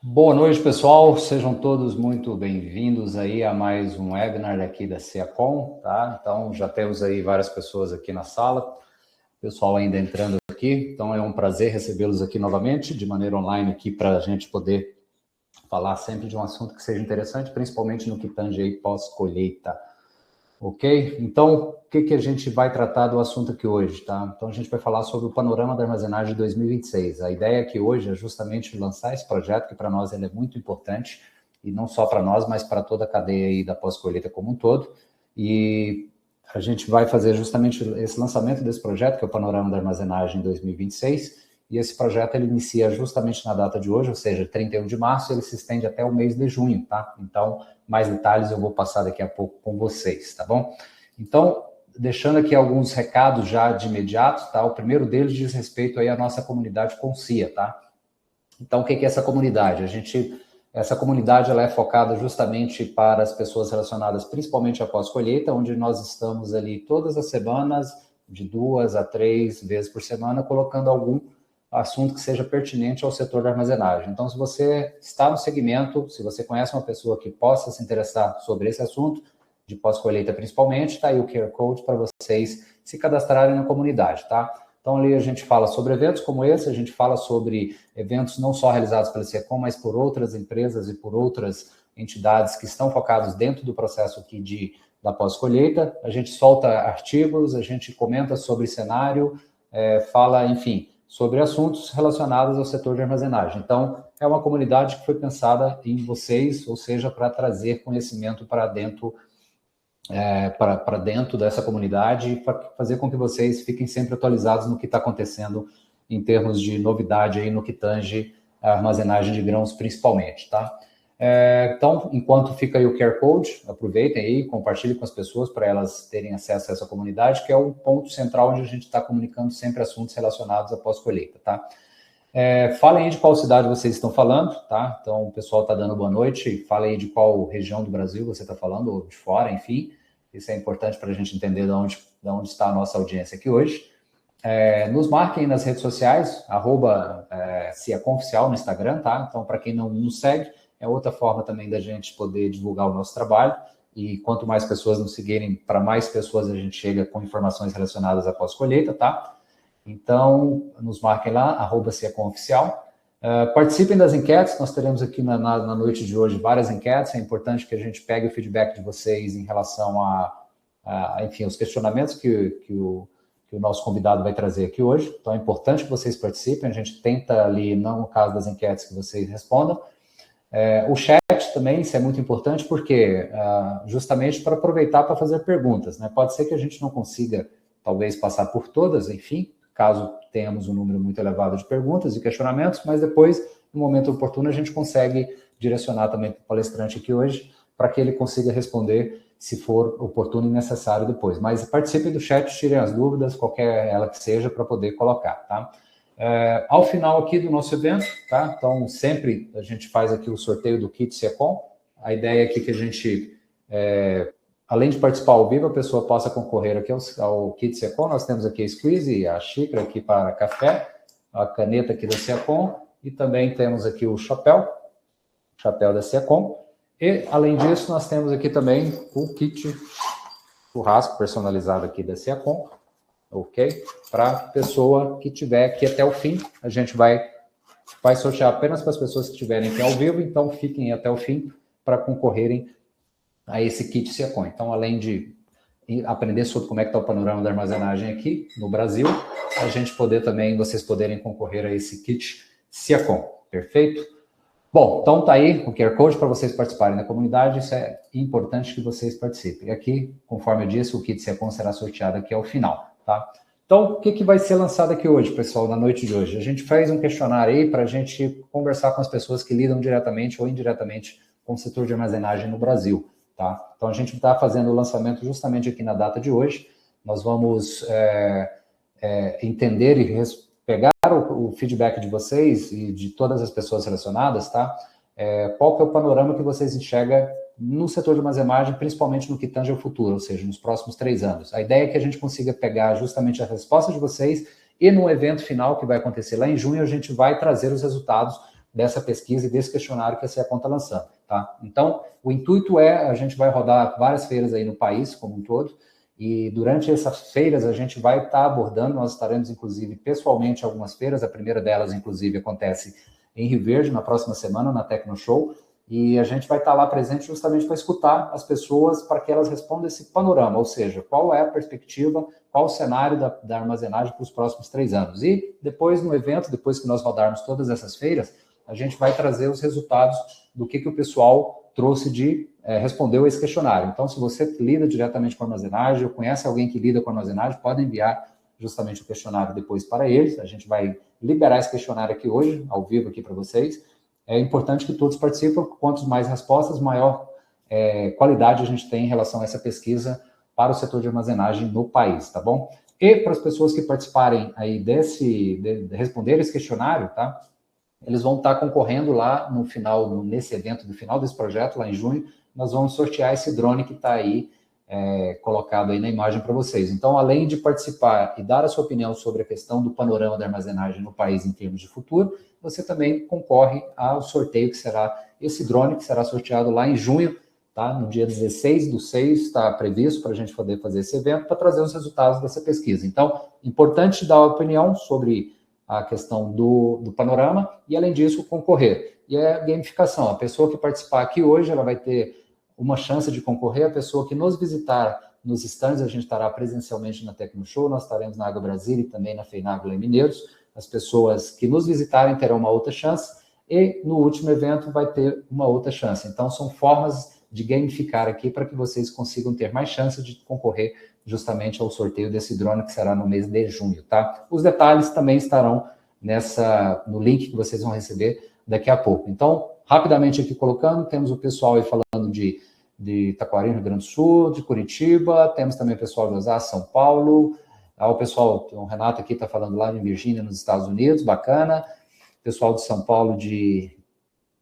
Boa noite, pessoal. Sejam todos muito bem-vindos aí a mais um webinar aqui da CEACOM, tá? Então, já temos aí várias pessoas aqui na sala, pessoal ainda entrando aqui. Então, é um prazer recebê-los aqui novamente, de maneira online aqui, para a gente poder falar sempre de um assunto que seja interessante, principalmente no que tange aí pós-colheita. Ok? Então, o que a gente vai tratar do assunto aqui hoje, tá? Então, a gente vai falar sobre o panorama da armazenagem de 2026. A ideia aqui hoje é justamente lançar esse projeto, que para nós ele é muito importante, e não só para nós, mas para toda a cadeia aí da pós-colheita como um todo. E a gente vai fazer justamente esse lançamento desse projeto, que é o panorama da armazenagem 2026, e esse projeto ele inicia justamente na data de hoje, ou seja, 31 de março, ele se estende até o mês de junho, tá? Então, mais detalhes eu vou passar daqui a pouco com vocês, tá bom? Então, deixando aqui alguns recados já de imediato, tá? O primeiro deles diz respeito aí à nossa comunidade Concia, tá? Então, o que é essa comunidade? Essa comunidade ela é focada justamente para as pessoas relacionadas principalmente à pós-colheita, onde nós estamos ali todas as semanas, de 2 a 3 vezes por semana, colocando algum assunto que seja pertinente ao setor da armazenagem. Então, se você está no segmento, se você conhece uma pessoa que possa se interessar sobre esse assunto, de pós-colheita principalmente, está aí o QR Code para vocês se cadastrarem na comunidade, tá? Então, ali a gente fala sobre eventos como esse, a gente fala sobre eventos não só realizados pela SEACOM, mas por outras empresas e por outras entidades que estão focados dentro do processo aqui da pós-colheita. A gente solta artigos, a gente comenta sobre cenário, fala, enfim, sobre assuntos relacionados ao setor de armazenagem. Então, é uma comunidade que foi pensada em vocês, ou seja, para trazer conhecimento para dentro dessa comunidade e para fazer com que vocês fiquem sempre atualizados no que está acontecendo em termos de novidade aí no que tange a armazenagem de grãos principalmente, tá? Então, enquanto fica aí o QR Code, aproveitem aí, compartilhem com as pessoas para elas terem acesso a essa comunidade, que é o ponto central onde a gente está comunicando sempre assuntos relacionados à pós-colheita, tá? Falem aí de qual cidade vocês estão falando, tá? Então, o pessoal está dando boa noite. Fala aí de qual região do Brasil você está falando, ou de fora, enfim. Isso é importante para a gente entender de onde está a nossa audiência aqui hoje. Nos marquem nas redes sociais, @CEACOM Oficial no Instagram, tá? Então, para quem não nos segue, é outra forma também da gente poder divulgar o nosso trabalho. E quanto mais pessoas nos seguirem, para mais pessoas a gente chega com informações relacionadas à pós-colheita, tá? Então, nos marquem lá, @CEACOM Oficial. Participem das enquetes, nós teremos aqui na noite de hoje várias enquetes, é importante que a gente pegue o feedback de vocês em relação enfim, os questionamentos que o nosso convidado vai trazer aqui hoje. Então, é importante que vocês participem, a gente tenta ali, não no caso das enquetes, que vocês respondam. O chat também, isso é muito importante, porque justamente para aproveitar para fazer perguntas, né? Pode ser que a gente não consiga, talvez, passar por todas, enfim, caso tenhamos um número muito elevado de perguntas e questionamentos, mas depois, no momento oportuno, a gente consegue direcionar também para o palestrante aqui hoje, para que ele consiga responder, se for oportuno e necessário depois. Mas participem do chat, tirem as dúvidas, qualquer ela que seja, para poder colocar, tá? Ao final aqui do nosso evento, tá? Então, sempre a gente faz aqui o sorteio do kit SEACOM. A ideia aqui é que a gente, além de participar ao vivo, a pessoa possa concorrer aqui ao kit SEACOM. Nós temos aqui a squeeze, a xícara aqui para café, a caneta aqui da SEACOM, e também temos aqui o chapéu da SEACOM. E, além disso, nós temos aqui também o kit churrasco personalizado aqui da SEACOM, ok? Para a pessoa que tiver aqui até o fim, a gente vai sortear apenas para as pessoas que estiverem aqui ao vivo, então fiquem até o fim para concorrerem a esse kit SEACOM. Então, além de aprender sobre como é que está o panorama da armazenagem aqui no Brasil, a gente vocês poderem concorrer a esse kit SEACOM, perfeito? Bom, então tá aí o QR Code para vocês participarem da comunidade, isso é importante que vocês participem. E aqui, conforme eu disse, o kit SEACOM será sorteado aqui ao final, tá? Então, o que vai ser lançado aqui hoje, pessoal, na noite de hoje? A gente fez um questionário aí para a gente conversar com as pessoas que lidam diretamente ou indiretamente com o setor de armazenagem no Brasil, tá? Então, a gente está fazendo o lançamento justamente aqui na data de hoje. Nós vamos entender e pegar o feedback de vocês e de todas as pessoas relacionadas, tá? Qual que é o panorama que vocês enxergam no setor de armazenagem, principalmente no que tange ao futuro, ou seja, nos próximos 3 anos. A ideia é que a gente consiga pegar justamente a resposta de vocês e no evento final que vai acontecer lá em junho, a gente vai trazer os resultados dessa pesquisa e desse questionário que a SEACON está lançando, tá? Então, o intuito a gente vai rodar várias feiras aí no país como um todo, e durante essas feiras a gente vai estar abordando, nós estaremos, inclusive, pessoalmente em algumas feiras, a primeira delas, inclusive, acontece em Rio Verde, na próxima semana, na Tecnoshow, e a gente vai estar lá presente justamente para escutar as pessoas, para que elas respondam esse panorama, ou seja, qual é a perspectiva, qual o cenário da armazenagem para os próximos 3 anos. E depois, no evento, depois que nós rodarmos todas essas feiras, a gente vai trazer os resultados do que o pessoal trouxe respondeu a esse questionário. Então, se você lida diretamente com armazenagem, ou conhece alguém que lida com armazenagem, pode enviar justamente o questionário depois para eles. A gente vai liberar esse questionário aqui hoje, ao vivo aqui para vocês. É importante que todos participem, quanto mais respostas, maior qualidade a gente tem em relação a essa pesquisa para o setor de armazenagem no país, tá bom? E para as pessoas que participarem aí de responder esse questionário, tá? Eles vão estar concorrendo lá no final, nesse evento, no final desse projeto, lá em junho, nós vamos sortear esse drone que está aí colocado aí na imagem para vocês. Então, além de participar e dar a sua opinião sobre a questão do panorama da armazenagem no país em termos de futuro, você também concorre ao sorteio que será esse drone, que será sorteado lá em junho, tá? No dia 16/6 está previsto para a gente poder fazer esse evento, para trazer os resultados dessa pesquisa. Então, importante dar a opinião sobre a questão do panorama e, além disso, concorrer. E a gamificação. A pessoa que participar aqui hoje, ela vai ter uma chance de concorrer. A pessoa que nos visitar nos stands, a gente estará presencialmente na Tecnoshow, nós estaremos na Água Brasília e também na Feinagro em Mineiros. As pessoas que nos visitarem terão uma outra chance e, no último evento, vai ter uma outra chance. Então, são formas de gamificar aqui para que vocês consigam ter mais chance de concorrer justamente ao sorteio desse drone que será no mês de junho, tá? Os detalhes também estarão no link que vocês vão receber daqui a pouco. Então, rapidamente aqui colocando, temos o pessoal aí falando de Taquari, Rio Grande do Sul, de Curitiba, temos também o pessoal de Osasco, São Paulo, o pessoal, o Renato aqui está falando lá em Virgínia, nos Estados Unidos, bacana, pessoal de São Paulo, de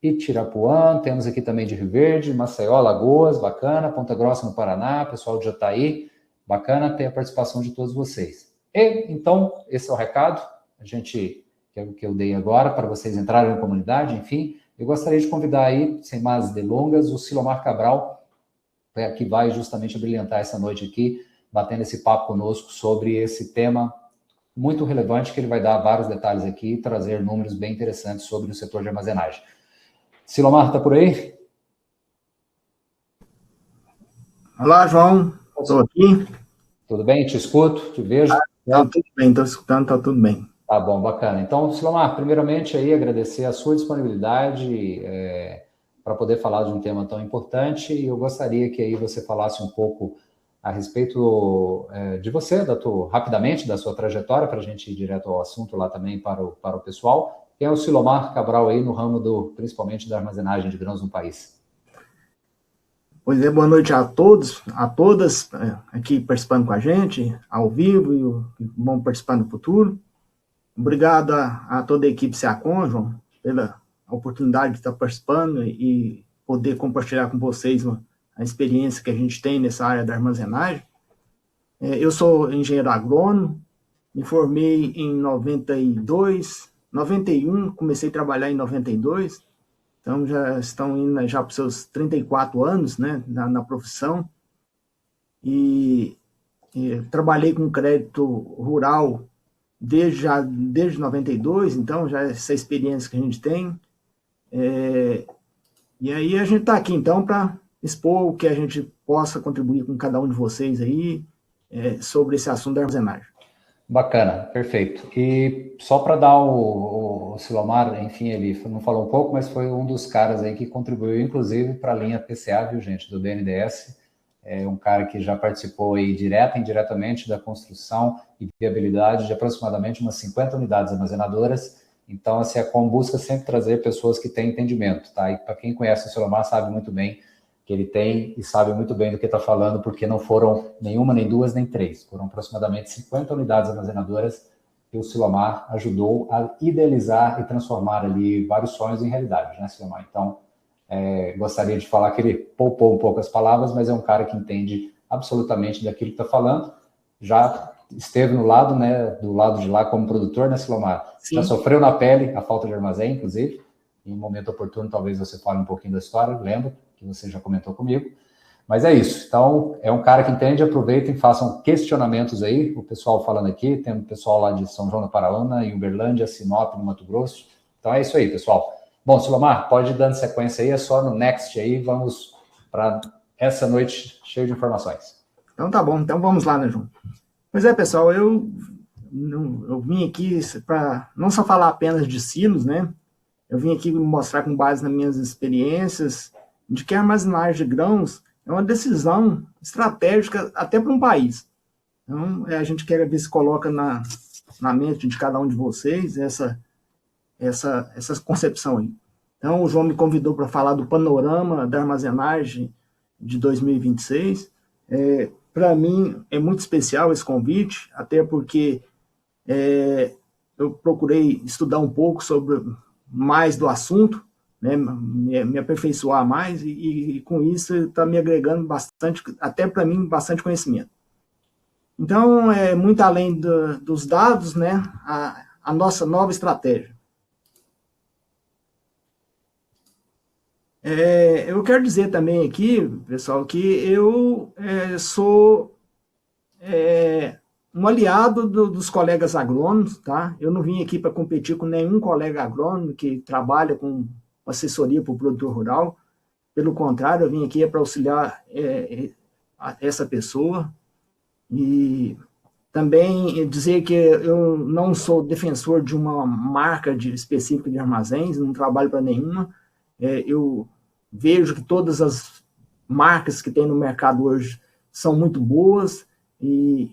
Itirapuã, temos aqui também de Rio Verde, Maceió, Alagoas, bacana, Ponta Grossa, no Paraná, pessoal de Jataí, bacana ter a participação de todos vocês. E, então, esse é o recado, que eu dei agora, para vocês entrarem na comunidade, enfim. Eu gostaria de convidar aí, sem mais delongas, o Silomar Cabral, que vai justamente brilhantar essa noite aqui, batendo esse papo conosco sobre esse tema muito relevante, que ele vai dar vários detalhes aqui e trazer números bem interessantes sobre o setor de armazenagem. Silomar, está por aí? Olá, João. Estou aqui. Tudo bem? Te escuto, te vejo. Tudo bem, estou escutando, está tudo bem. Tá bom, bacana. Então, Silomar, primeiramente aí agradecer a sua disponibilidade para poder falar de um tema tão importante, e eu gostaria que aí você falasse um pouco a respeito de você, rapidamente, da sua trajetória, para a gente ir direto ao assunto lá também para o pessoal. Quem é o Silomar Cabral aí no ramo principalmente da armazenagem de grãos no país? Pois é, boa noite a todos, a todas aqui participando com a gente, ao vivo, e vão participar no futuro. Obrigado a toda a equipe SEACON, João, pela oportunidade de estar participando e poder compartilhar com vocês a experiência que a gente tem nessa área da armazenagem. Eu sou engenheiro agrônomo, me formei em 91, comecei a trabalhar em 92, então já estão indo já para os seus 34 anos, né, na profissão, e trabalhei com crédito rural desde 92, então já essa experiência que a gente tem, e aí a gente está aqui então para expor o que a gente possa contribuir com cada um de vocês aí sobre esse assunto da armazenagem. Bacana, perfeito. E só para dar o Silomar, enfim, ele não falou um pouco, mas foi um dos caras aí que contribuiu, inclusive, para a linha PCA, viu, gente, do BNDES. É um cara que já participou aí direta e indiretamente da construção e viabilidade de aproximadamente umas 50 unidades armazenadoras. Então, a SEACON busca sempre trazer pessoas que têm entendimento, tá? E para quem conhece o Silomar sabe muito bem que ele tem e sabe muito bem do que está falando, porque não foram nenhuma, nem duas, nem três. Foram aproximadamente 50 unidades armazenadoras que o Silomar ajudou a idealizar e transformar ali vários sonhos em realidade, né, Silomar? Então, gostaria de falar que ele poupou um pouco as palavras, mas é um cara que entende absolutamente daquilo que está falando. Já esteve no lado, né, do lado de lá como produtor, né, Silomar? Sim. Já sofreu na pele a falta de armazém, inclusive. em momento oportuno, talvez você fale um pouquinho da história, lembro que você já comentou comigo. Mas é isso. Então, é um cara que entende, aproveitem, façam questionamentos aí. O pessoal falando aqui, tem um pessoal lá de São João da Paraíba, em Uberlândia, Sinop, no Mato Grosso. Então, é isso aí, pessoal. Bom, Silomar, pode ir dando sequência aí, é só no next aí, vamos para essa noite cheia de informações. Então, tá bom. Então, vamos lá, né, João? Pois é, pessoal, eu vim aqui para não só falar apenas de silos, né? Eu vim aqui mostrar com base nas minhas experiências de que a armazenagem de grãos é uma decisão estratégica até para um país. Então, a gente quer ver se coloca na mente de cada um de vocês essa concepção aí. Então, o João me convidou para falar do panorama da armazenagem de 2026. Para mim, é muito especial esse convite, até porque eu procurei estudar um pouco sobre mais do assunto, né, me aperfeiçoar mais, e com isso está me agregando bastante, até para mim, bastante conhecimento. Então, é muito além dos dados, né, a nossa nova estratégia. Eu quero dizer também aqui, pessoal, que eu sou um aliado dos colegas agrônomos, tá? Eu não vim aqui para competir com nenhum colega agrônomo que trabalha com assessoria para o produtor rural. Pelo contrário, eu vim aqui para auxiliar essa pessoa. E também dizer que eu não sou defensor de uma marca específica de armazéns, não trabalho para nenhuma. Eu vejo que todas as marcas que tem no mercado hoje são muito boas e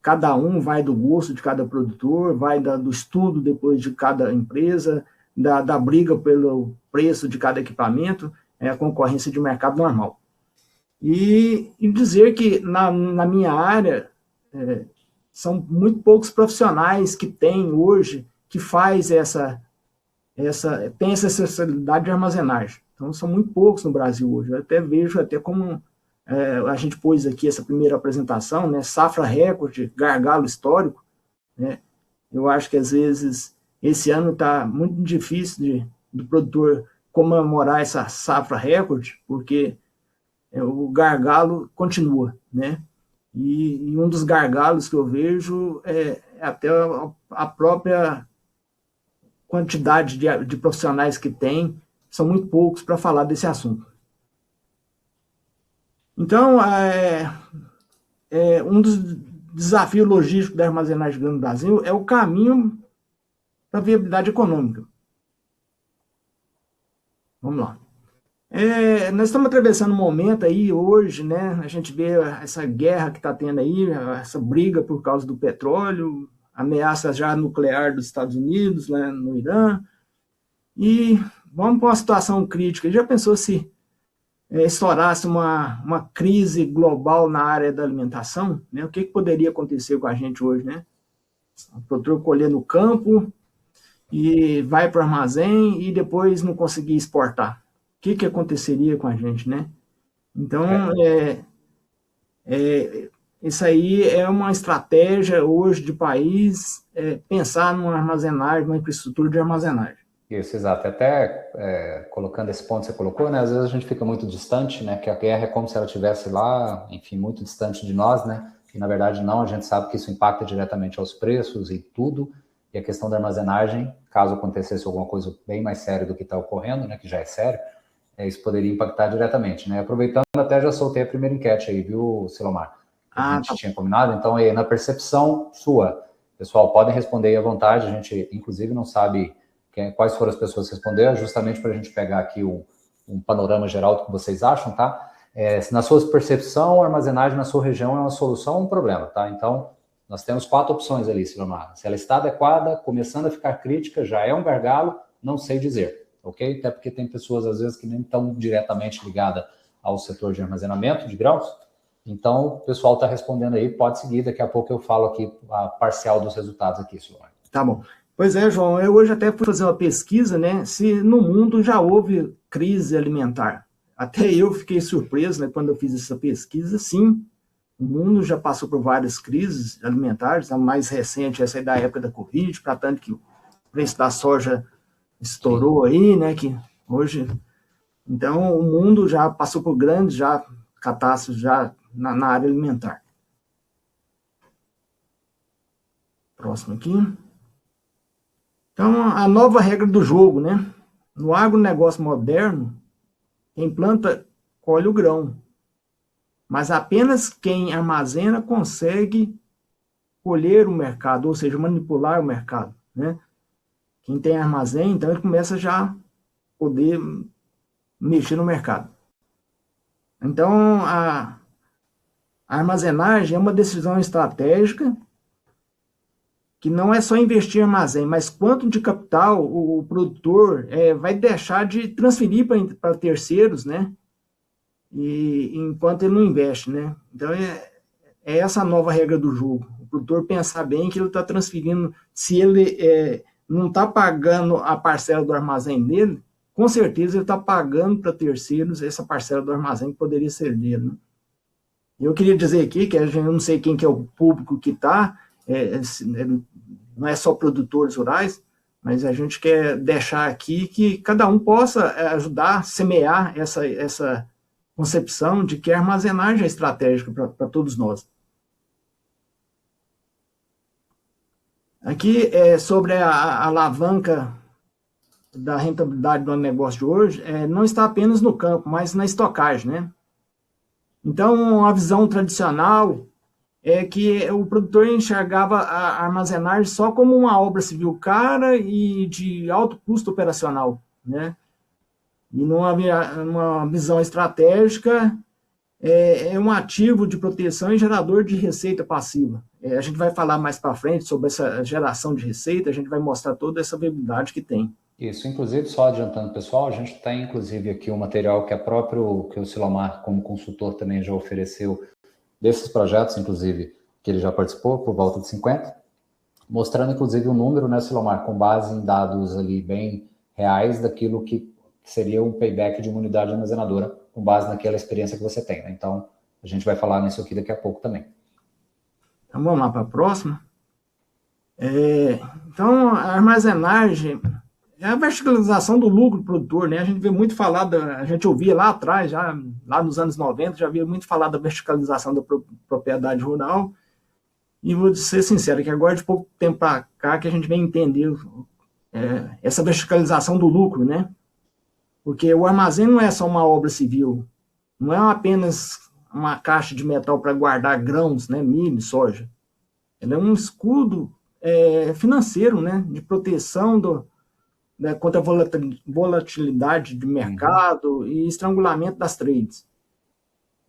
cada um vai do gosto de cada produtor, vai do estudo depois de cada empresa, da briga pelo preço de cada equipamento, é a concorrência de mercado normal. E dizer que na minha área são muito poucos profissionais que tem hoje que faz tem essa especialidade de armazenagem. Então, são muito poucos no Brasil hoje. Eu até vejo como a gente pôs aqui essa primeira apresentação, né, safra recorde, gargalo histórico, né? Eu acho que, às vezes, esse ano está muito difícil do produtor comemorar essa safra recorde, porque o gargalo continua, né? E um dos gargalos que eu vejo é até a própria quantidade de profissionais que tem, são muito poucos para falar desse assunto. Então, um dos desafios logísticos da armazenagem de grãos no Brasil é o caminho para a viabilidade econômica. Vamos lá. Nós estamos atravessando um momento aí hoje, né? A gente vê essa guerra que está tendo aí, essa briga por causa do petróleo, ameaça já nuclear dos Estados Unidos, né, no Irã, e vamos para uma situação crítica. Já pensou se estourasse uma crise global na área da alimentação? Né? O que poderia acontecer com a gente hoje, né? O produtor colher no campo e vai para o armazém e depois não conseguir exportar. O que aconteceria com a gente, né? Então, isso aí é uma estratégia hoje de país, pensar numa armazenagem, uma infraestrutura de armazenagem. Isso, exato. Até colocando esse ponto que você colocou, né? Às vezes a gente fica muito distante, né? Que a guerra é como se ela estivesse lá, enfim, muito distante de nós, né? E na verdade não, a gente sabe que isso impacta diretamente aos preços e tudo. E a questão da armazenagem, caso acontecesse alguma coisa bem mais séria do que está ocorrendo, né? Que já é sério, isso poderia impactar diretamente, né? Aproveitando, até já soltei a primeira enquete aí, viu, Silomar? A gente tinha combinado, então aí na percepção sua, pessoal, podem responder aí à vontade, a gente inclusive não sabe quais foram as pessoas que responderam, justamente para a gente pegar aqui um panorama geral do que vocês acham, tá? Na sua percepção, a armazenagem na sua região é uma solução ou um problema, tá? Então, nós temos 4 opções ali, Silomar. Se ela está adequada, começando a ficar crítica, já é um gargalo, não sei dizer, ok? Até porque tem pessoas, às vezes, que nem estão diretamente ligadas ao setor de armazenamento de grãos. Então, o pessoal está respondendo aí, pode seguir, daqui a pouco eu falo aqui a parcial dos resultados aqui, Silomar. Tá bom. Pois é, João, eu hoje até fui fazer uma pesquisa, né, se no mundo já houve crise alimentar. Até eu fiquei surpreso, né, quando eu fiz essa pesquisa. Sim, o mundo já passou por várias crises alimentares, a mais recente, essa aí da época da Covid, para tanto que o preço da soja estourou aí, né, que hoje... Então, o mundo já passou por grandes catástrofes já na área alimentar. Próximo aqui. Então, a nova regra do jogo, né? No agronegócio moderno, quem planta colhe o grão, mas apenas quem armazena consegue colher o mercado, ou seja, manipular o mercado, né? Quem tem armazém, então ele começa já a poder mexer no mercado. Então, a armazenagem é uma decisão estratégica que não é só investir em armazém, mas quanto de capital o produtor vai deixar de transferir para terceiros, né? E enquanto ele não investe, né? Então, é essa a nova regra do jogo. O produtor pensar bem que ele está transferindo, se ele não está pagando a parcela do armazém dele, com certeza ele está pagando para terceiros essa parcela do armazém que poderia ser dele, né? Eu queria dizer aqui que eu não sei quem que é o público que está, não é só produtores rurais, mas a gente quer deixar aqui que cada um possa ajudar a semear essa concepção de que a armazenagem é estratégica para todos nós. Aqui é sobre a alavanca da rentabilidade do negócio de hoje, não está apenas no campo, mas na estocagem, né? Então, a visão tradicional é que o produtor enxergava a armazenagem só como uma obra civil cara e de alto custo operacional, né? E numa visão estratégica, é um ativo de proteção e gerador de receita passiva. A gente vai falar mais para frente sobre essa geração de receita, a gente vai mostrar toda essa viabilidade que tem. Isso, inclusive, só adiantando, pessoal, a gente tem, inclusive, aqui um material que que o Silomar, como consultor, também já ofereceu desses projetos, inclusive, que ele já participou, por volta de 50, mostrando, inclusive, um número, né, Silomar, com base em dados ali bem reais daquilo que seria um payback de uma unidade armazenadora, com base naquela experiência que você tem, né? Então, a gente vai falar nisso aqui daqui a pouco também. Então, vamos lá para a próxima. Então, a armazenagem é a verticalização do lucro do produtor, né? A gente vê muito falar, a gente ouvia lá atrás, lá nos anos 90, já via muito falar da verticalização da propriedade rural, e vou ser sincero, que agora de pouco tempo para cá que a gente vem entender essa verticalização do lucro, né? Porque o armazém não é só uma obra civil, não é apenas uma caixa de metal para guardar grãos, né, milho, soja. Ele é um escudo financeiro, né, de proteção contra a volatilidade de mercado e estrangulamento das trades.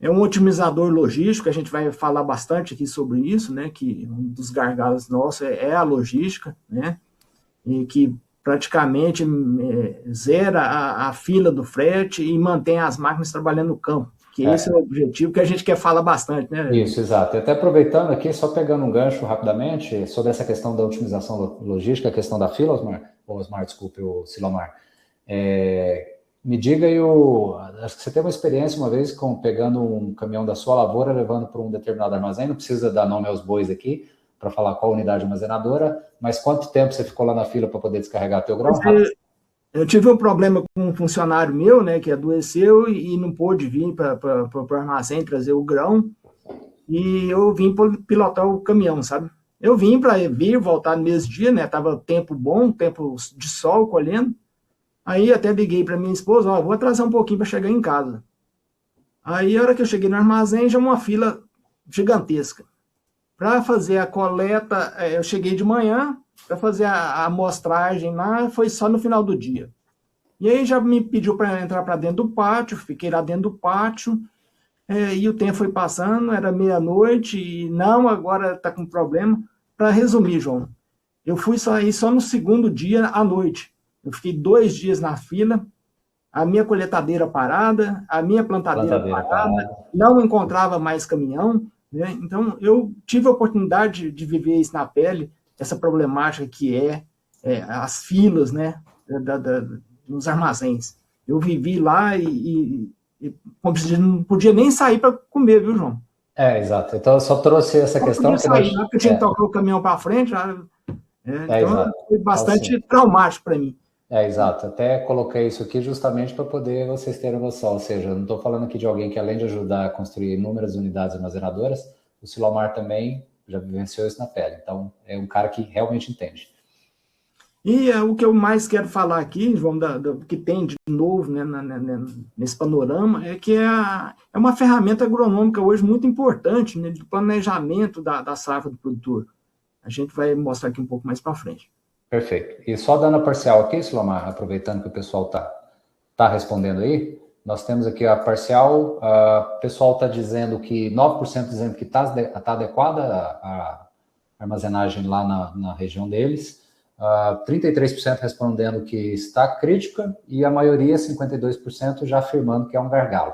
É um otimizador logístico, a gente vai falar bastante aqui sobre isso, né, que um dos gargalos nossos é a logística, né, e que praticamente zera a fila do frete e mantém as máquinas trabalhando no campo, que esse é o objetivo que a gente quer falar bastante, né? Isso, exato. E até aproveitando aqui, só pegando um gancho rapidamente, sobre essa questão da otimização logística, a questão da fila, Osmar, desculpe, o Silomar. Me diga aí, acho que você teve uma experiência uma vez pegando um caminhão da sua lavoura, levando para um determinado armazém, não precisa dar nome aos bois aqui, para falar qual unidade armazenadora, mas quanto tempo você ficou lá na fila para poder descarregar teu grão? Eu tive um problema com um funcionário meu, né, que adoeceu e não pôde vir para o armazém trazer o grão, e eu vim pilotar o caminhão, sabe? Eu vim para voltar no mesmo dia, né, tava tempo bom, tempo de sol, colhendo, aí até liguei para minha esposa, vou atrasar um pouquinho para chegar em casa. Aí a hora que eu cheguei no armazém, já uma fila gigantesca. Para fazer a coleta, eu cheguei de manhã, para fazer a amostragem lá, foi só no final do dia. E aí já me pediu para entrar para dentro do pátio, fiquei lá dentro do pátio, e o tempo foi passando, era meia-noite, e não, agora está com problema. Para resumir, João, eu fui sair só no segundo dia à noite. Eu fiquei 2 dias na fila, a minha coletadeira parada, a minha plantadeira parada, não encontrava mais caminhão, né? Então, eu tive a oportunidade de viver isso na pele, essa problemática que as filas, né, nos armazéns. Eu vivi lá e não podia nem sair para comer, viu, João? Exato. Então, eu só trouxe essa questão. Não podia sair, porque eu tinha que tocar o caminhão para frente. Então, foi bastante traumático para mim. Exato. Até coloquei isso aqui justamente para poder vocês terem noção. Ou seja, eu não estou falando aqui de alguém que, além de ajudar a construir inúmeras unidades armazenadoras, o Silomar também já vivenciou isso na pele. Então, é um cara que realmente entende. E o que eu mais quero falar aqui, João, que tem de novo, né, nesse panorama, é que é uma ferramenta agronômica hoje muito importante, né, do planejamento da safra do produtor. A gente vai mostrar aqui um pouco mais para frente. Perfeito. E só dando a parcial aqui, Silomar, aproveitando que o pessoal tá respondendo aí, nós temos aqui a parcial, o pessoal está dizendo que 9% dizendo que tá adequada a armazenagem lá na região deles, 33% respondendo que está crítica e a maioria, 52%, já afirmando que é um gargalo.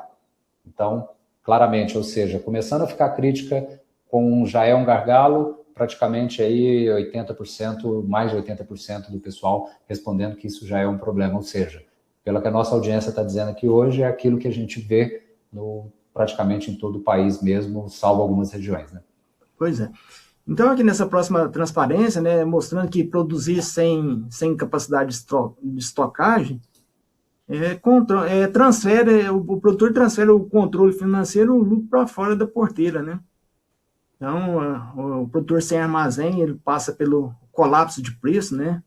Então, claramente, ou seja, começando a ficar crítica com já é um gargalo, praticamente aí 80%, mais de 80% do pessoal respondendo que isso já é um problema, ou seja, pelo que a nossa audiência está dizendo aqui hoje, é aquilo que a gente vê praticamente em todo o país mesmo, salvo algumas regiões, né? Pois é. Então, aqui nessa próxima transparência, né, mostrando que produzir sem capacidade de estocagem, o produtor transfere o controle financeiro, o lucro para fora da porteira, né? Então, o produtor sem armazém, ele passa pelo colapso de preço, né?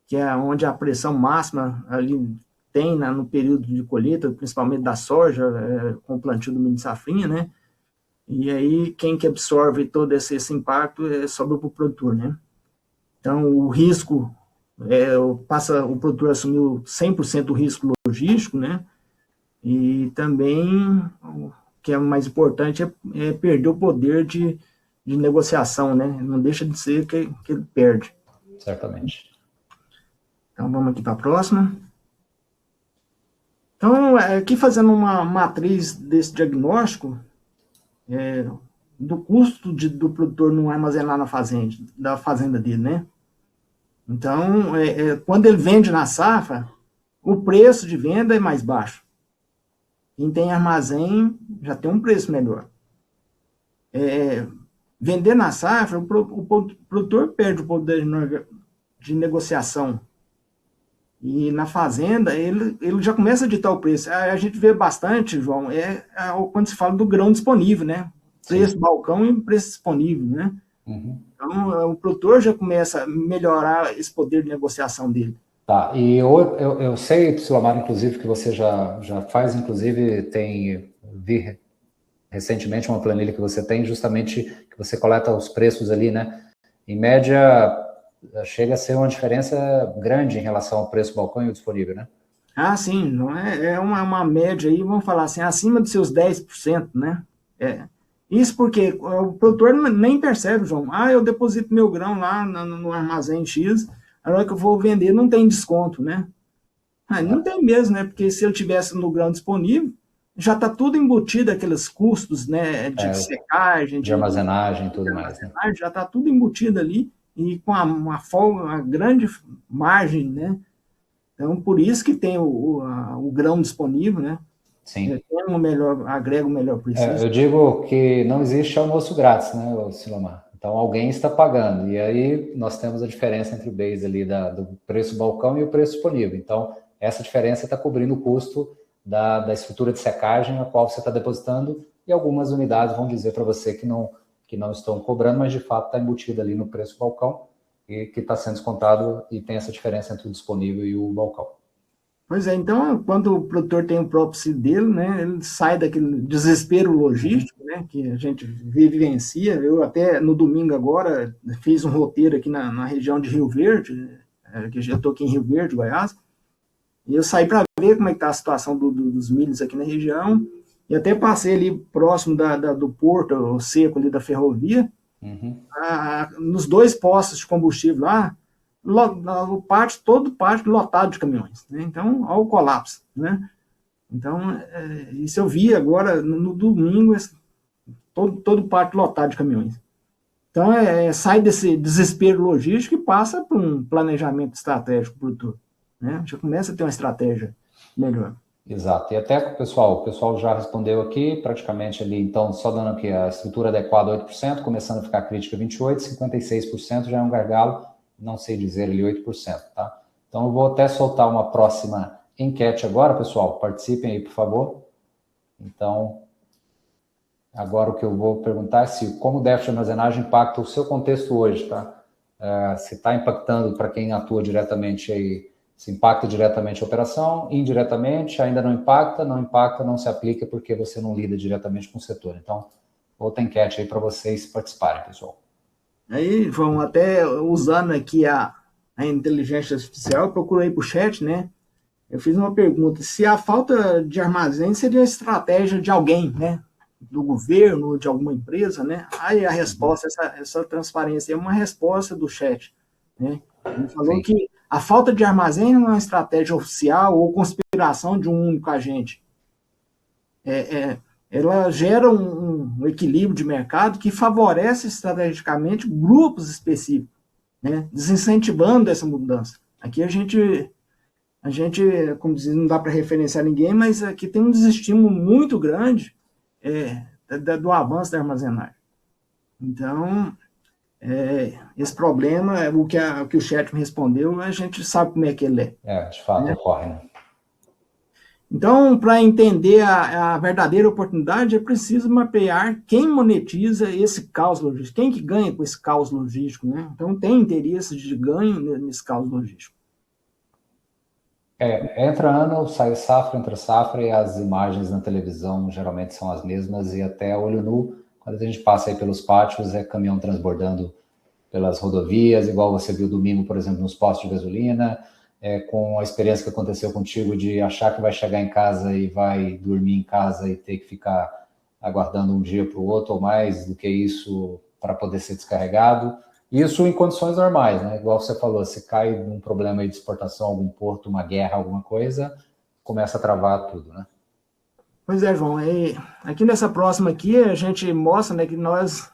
Que é onde a pressão máxima ali tem no período de colheita, principalmente da soja, com o plantio do milho safrinha, né? E aí, quem que absorve todo esse impacto sobra para o produtor, né? Então, o risco, o produtor assumiu 100% do risco logístico, né? E também, o que é mais importante, é perder o poder de negociação, né? Não deixa de ser que ele perde. Certamente. Então, vamos aqui para a próxima. Então, aqui fazendo uma matriz desse diagnóstico, do custo do produtor não armazenar da fazenda dele, né? Então, quando ele vende na safra, o preço de venda é mais baixo. Quem tem armazém já tem um preço melhor. Vender na safra, o produtor perde o poder de negociação. E na fazenda, ele já começa a ditar o preço. A gente vê bastante, João, quando se fala do grão disponível, né? Preço balcão e preço disponível, né? Uhum. Então, o produtor já começa a melhorar esse poder de negociação dele. Tá, e eu sei, Silomar, inclusive, que você já faz, inclusive, vi recentemente uma planilha que você tem, justamente que você coleta os preços ali, né? Em média, chega a ser uma diferença grande em relação ao preço balcão e o disponível, né? Ah, sim, não é uma média aí, vamos falar assim, acima dos seus 10%, né? Isso porque o produtor nem percebe, João. Eu deposito meu grão lá no armazém X, a hora que eu vou vender não tem desconto, né? Não tem mesmo, né? Porque se ele tivesse no grão disponível, já está tudo embutido, aqueles custos, né? De secagem, de armazenagem e tudo mais. Né? Já está tudo embutido ali e com uma folga, uma grande margem, né? Então, por isso que tem o grão disponível, né? Sim. Agrega o melhor preço. Eu digo que não existe almoço grátis, né, Silomar? Então, alguém está pagando. E aí, nós temos a diferença entre o base ali do preço balcão e o preço disponível. Então, essa diferença está cobrindo o custo da estrutura de secagem a qual você está depositando, e algumas unidades vão dizer para você que não estão cobrando, mas de fato está embutida ali no preço balcão e que está sendo descontado, e tem essa diferença entre o disponível e o balcão. Pois é, então, quando o produtor tem o próprio CID dele, né, ele sai daquele desespero logístico, né, que a gente vivencia. Eu até, no domingo agora, fiz um roteiro aqui na região de Rio Verde, que eu estou aqui em Rio Verde, Goiás, e eu saí para ver como é que está a situação dos milhos aqui na região, e até passei ali próximo do porto seco ali da ferrovia, nos 2 postos de combustível lá, todo o pátio lotado de caminhões, né? Então, olha o colapso, né? Então, isso eu vi agora no domingo, todo o pátio lotado de caminhões. Então, sai desse desespero logístico e passa para um planejamento estratégico para o produtor, né? Já começa a ter uma estratégia melhor. Exato, e até o pessoal já respondeu aqui, praticamente ali, então, só dando aqui a estrutura adequada 8%, começando a ficar crítica 28%, 56% já é um gargalo, não sei dizer ali 8%, tá? Então, eu vou até soltar uma próxima enquete agora, pessoal. Participem aí, por favor. Então, agora o que eu vou perguntar é se como o déficit de armazenagem impacta o seu contexto hoje, tá? Se está impactando para quem atua diretamente aí, se impacta diretamente a operação, indiretamente, ainda não impacta, não se aplica porque você não lida diretamente com o setor. Então, outra enquete aí para vocês participarem, pessoal. Aí, João, até usando aqui a inteligência artificial, eu procurei para o chat, né? Eu fiz uma pergunta, se a falta de armazém seria a estratégia de alguém, né? Do governo, de alguma empresa, né? Aí a resposta, essa transparência é uma resposta do chat, né? Ele falou Sim. que a falta de armazém não é uma estratégia oficial ou conspiração de um único agente. Ela gera um equilíbrio de mercado que favorece estrategicamente grupos específicos, né? Desincentivando essa mudança. Aqui a gente, como diz, não dá para referenciar ninguém, mas aqui tem um desestímulo muito grande do avanço da armazenagem. Então, esse problema, o que o chat me respondeu, a gente sabe como é que ele é. De fato, ocorre, né? Então, para entender a verdadeira oportunidade, é preciso mapear quem monetiza esse caos logístico, quem que ganha com esse caos logístico, né? Então, tem interesse de ganho nesse caos logístico. Entra ano, sai safra, entra safra, e as imagens na televisão geralmente são as mesmas, e até olho nu, quando a gente passa aí pelos pátios, é caminhão transbordando pelas rodovias, igual você viu domingo, por exemplo, nos postos de gasolina, com a experiência que aconteceu contigo de achar que vai chegar em casa e vai dormir em casa e ter que ficar aguardando um dia para o outro ou mais do que isso para poder ser descarregado. Isso em condições normais, né? Igual você falou, se cai num problema aí de exportação, algum porto, uma guerra, alguma coisa, começa a travar tudo, né? Pois é, João. Aqui nessa próxima aqui, a gente mostra, né, que nós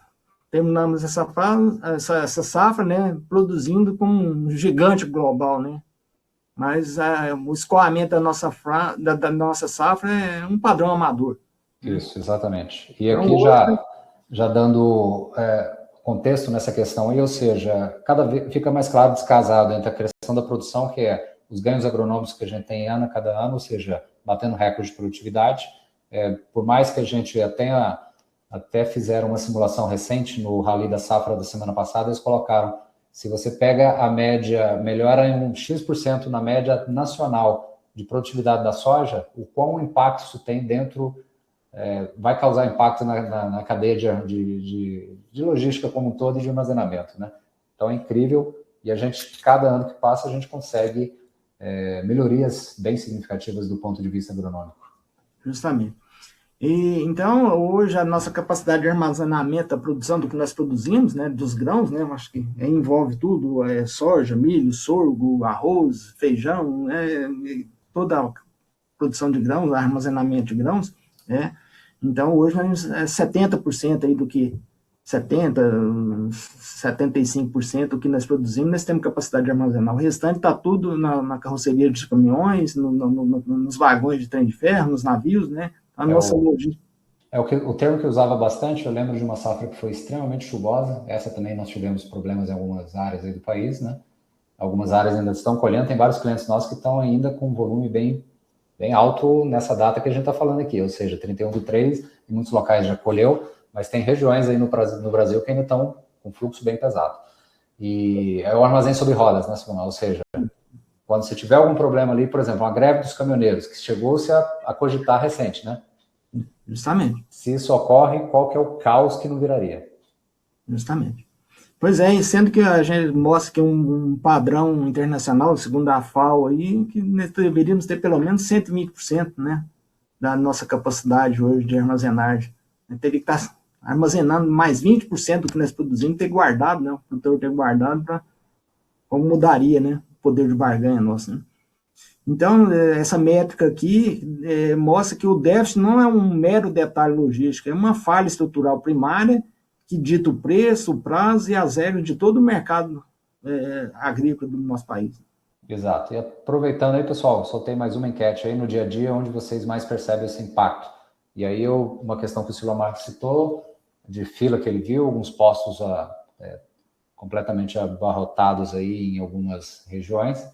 terminamos essa safra, né, produzindo como um gigante global, né? Mas o escoamento da nossa safra é um padrão amador. Isso, exatamente. E aqui então, já dando contexto nessa questão aí, ou seja, cada vez fica mais claro descasado entre a questão da produção, que é os ganhos agronômicos que a gente tem ano a cada ano, ou seja, batendo recorde de produtividade. Por mais que a gente até fizeram uma simulação recente no Rally da Safra da semana passada, eles colocaram, se você pega a média, melhora em um X% na média nacional de produtividade da soja, o quão impacto isso tem dentro, vai causar impacto na cadeia de logística como um todo e de armazenamento, né? Então é incrível, e a gente, cada ano que passa, a gente consegue melhorias bem significativas do ponto de vista agronômico. Justamente. Então, hoje, a nossa capacidade de armazenamento, a produção do que nós produzimos, né, dos grãos, né, eu acho que envolve tudo, soja, milho, sorgo, arroz, feijão, né, toda a produção de grãos, armazenamento de grãos, né. Então, hoje, nós 70% aí do que 75% do que nós produzimos, nós temos capacidade de armazenar. O restante está tudo na carroceria dos caminhões, nos vagões de trem de ferro, nos navios, né? A nossa logística. O termo que eu usava bastante, eu lembro de uma safra que foi extremamente chuvosa. Essa também nós tivemos problemas em algumas áreas aí do país, né? Algumas áreas ainda estão colhendo, tem vários clientes nossos que estão ainda com um volume bem alto nessa data que a gente está falando aqui, ou seja, 31/3, em muitos locais já colheu, mas tem regiões aí no Brasil que ainda estão com fluxo bem pesado. E é o armazém sobre rodas, né, Simão? Ou seja, quando você tiver algum problema ali, por exemplo, uma greve dos caminhoneiros, que chegou-se a cogitar recente, né? Justamente. Se isso ocorre, qual que é o caos que não viraria? Justamente. Pois é, sendo que a gente mostra que um padrão internacional, segundo a FAO, aí, que nós deveríamos ter pelo menos 120%, né, da nossa capacidade hoje de armazenagem. Teria que estar armazenando mais 20% do que nós produzimos, ter guardado, né, o produtor ter guardado, para como mudaria, né, o poder de barganha nosso, né? Então, essa métrica aqui mostra que o déficit não é um mero detalhe logístico, é uma falha estrutural primária que dita o preço, o prazo e as regras de todo o mercado agrícola do nosso país. Exato. E aproveitando aí, pessoal, soltei mais uma enquete aí no dia a dia, onde vocês mais percebem esse impacto. E aí, uma questão que o Silomar citou, de fila que ele viu, alguns postos completamente abarrotados aí em algumas regiões.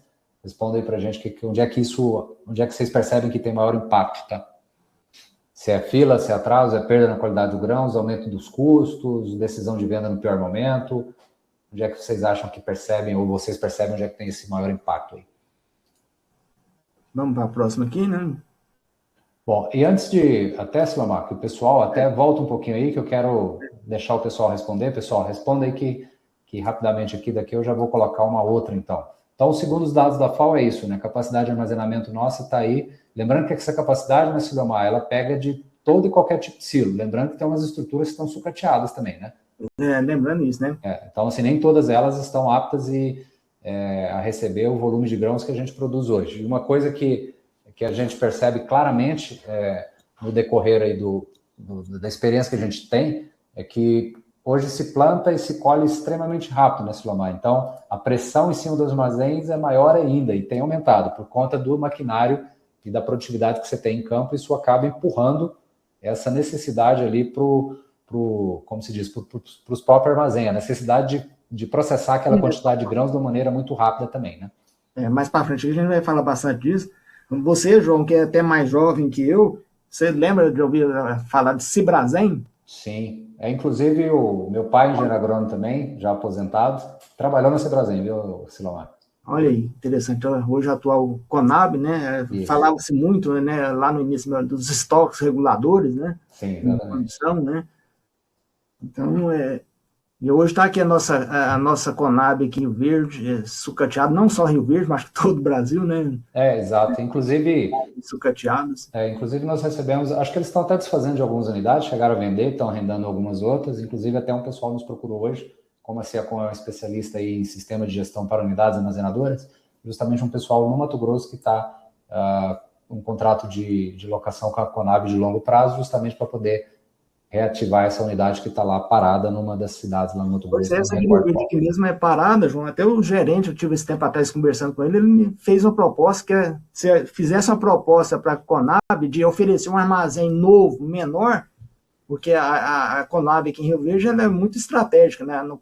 Responda aí para a gente onde é que vocês percebem que tem maior impacto, tá? Se é fila, se é atraso, é perda na qualidade dos grãos, aumento dos custos, decisão de venda no pior momento. Onde é que vocês acham que percebem, ou vocês percebem onde é que tem esse maior impacto aí? Vamos para a próxima aqui, né? Bom, e antes de, até, Silomar, que o pessoal até volta um pouquinho aí, que eu quero deixar o pessoal responder. Pessoal, responda aí que rapidamente aqui, daqui eu já vou colocar uma outra, então. Então, segundo os dados da FAO, é isso, né? Capacidade de armazenamento nossa está aí. Lembrando que essa capacidade, né, Silomar, ela pega de todo e qualquer tipo de silo. Lembrando que tem umas estruturas que estão sucateadas também, né? Lembrando isso, né? Então, assim, nem todas elas estão aptas a receber o volume de grãos que a gente produz hoje. E uma coisa que a gente percebe claramente no decorrer aí da experiência que a gente tem é que hoje se planta e se colhe extremamente rápido, né, Silomar? Então, a pressão em cima dos armazéns é maior ainda e tem aumentado por conta do maquinário e da produtividade que você tem em campo. Isso acaba empurrando essa necessidade ali como se diz, para os próprios armazéns, a necessidade de processar aquela quantidade de grãos de uma maneira muito rápida também, né? Mais para frente a gente vai falar bastante disso. Você, João, que é até mais jovem que eu, você lembra de ouvir falar de Cibrazen? Sim. Inclusive, o meu pai, engenheiro agrônomo também, já aposentado, trabalhou na Cibrazen, viu, Silomar? Olha aí, interessante. Hoje atual Conab, né? Falava-se muito, né, lá no início dos estoques reguladores, né? Sim, exatamente. Condição, né? Então, e hoje está aqui a nossa Conab aqui em Rio Verde, sucateado, não só Rio Verde, mas todo o Brasil, né? Exato. Inclusive, sucateados. Inclusive nós recebemos, acho que eles estão até desfazendo de algumas unidades, chegaram a vender, estão arrendando algumas outras, inclusive até um pessoal nos procurou hoje, como a Ciacom é um especialista aí em sistema de gestão para unidades armazenadoras, justamente um pessoal no Mato Grosso que está um contrato de locação com a Conab de longo prazo, justamente para poder reativar essa unidade que está lá parada numa das cidades lá no Mato Grosso. Essa aqui mesmo é parada, João. Até o gerente, eu tive esse tempo atrás conversando com ele, ele me fez uma proposta que se fizesse uma proposta para a Conab de oferecer um armazém novo, menor, porque a Conab aqui em Rio Verde ela é muito estratégica, né? No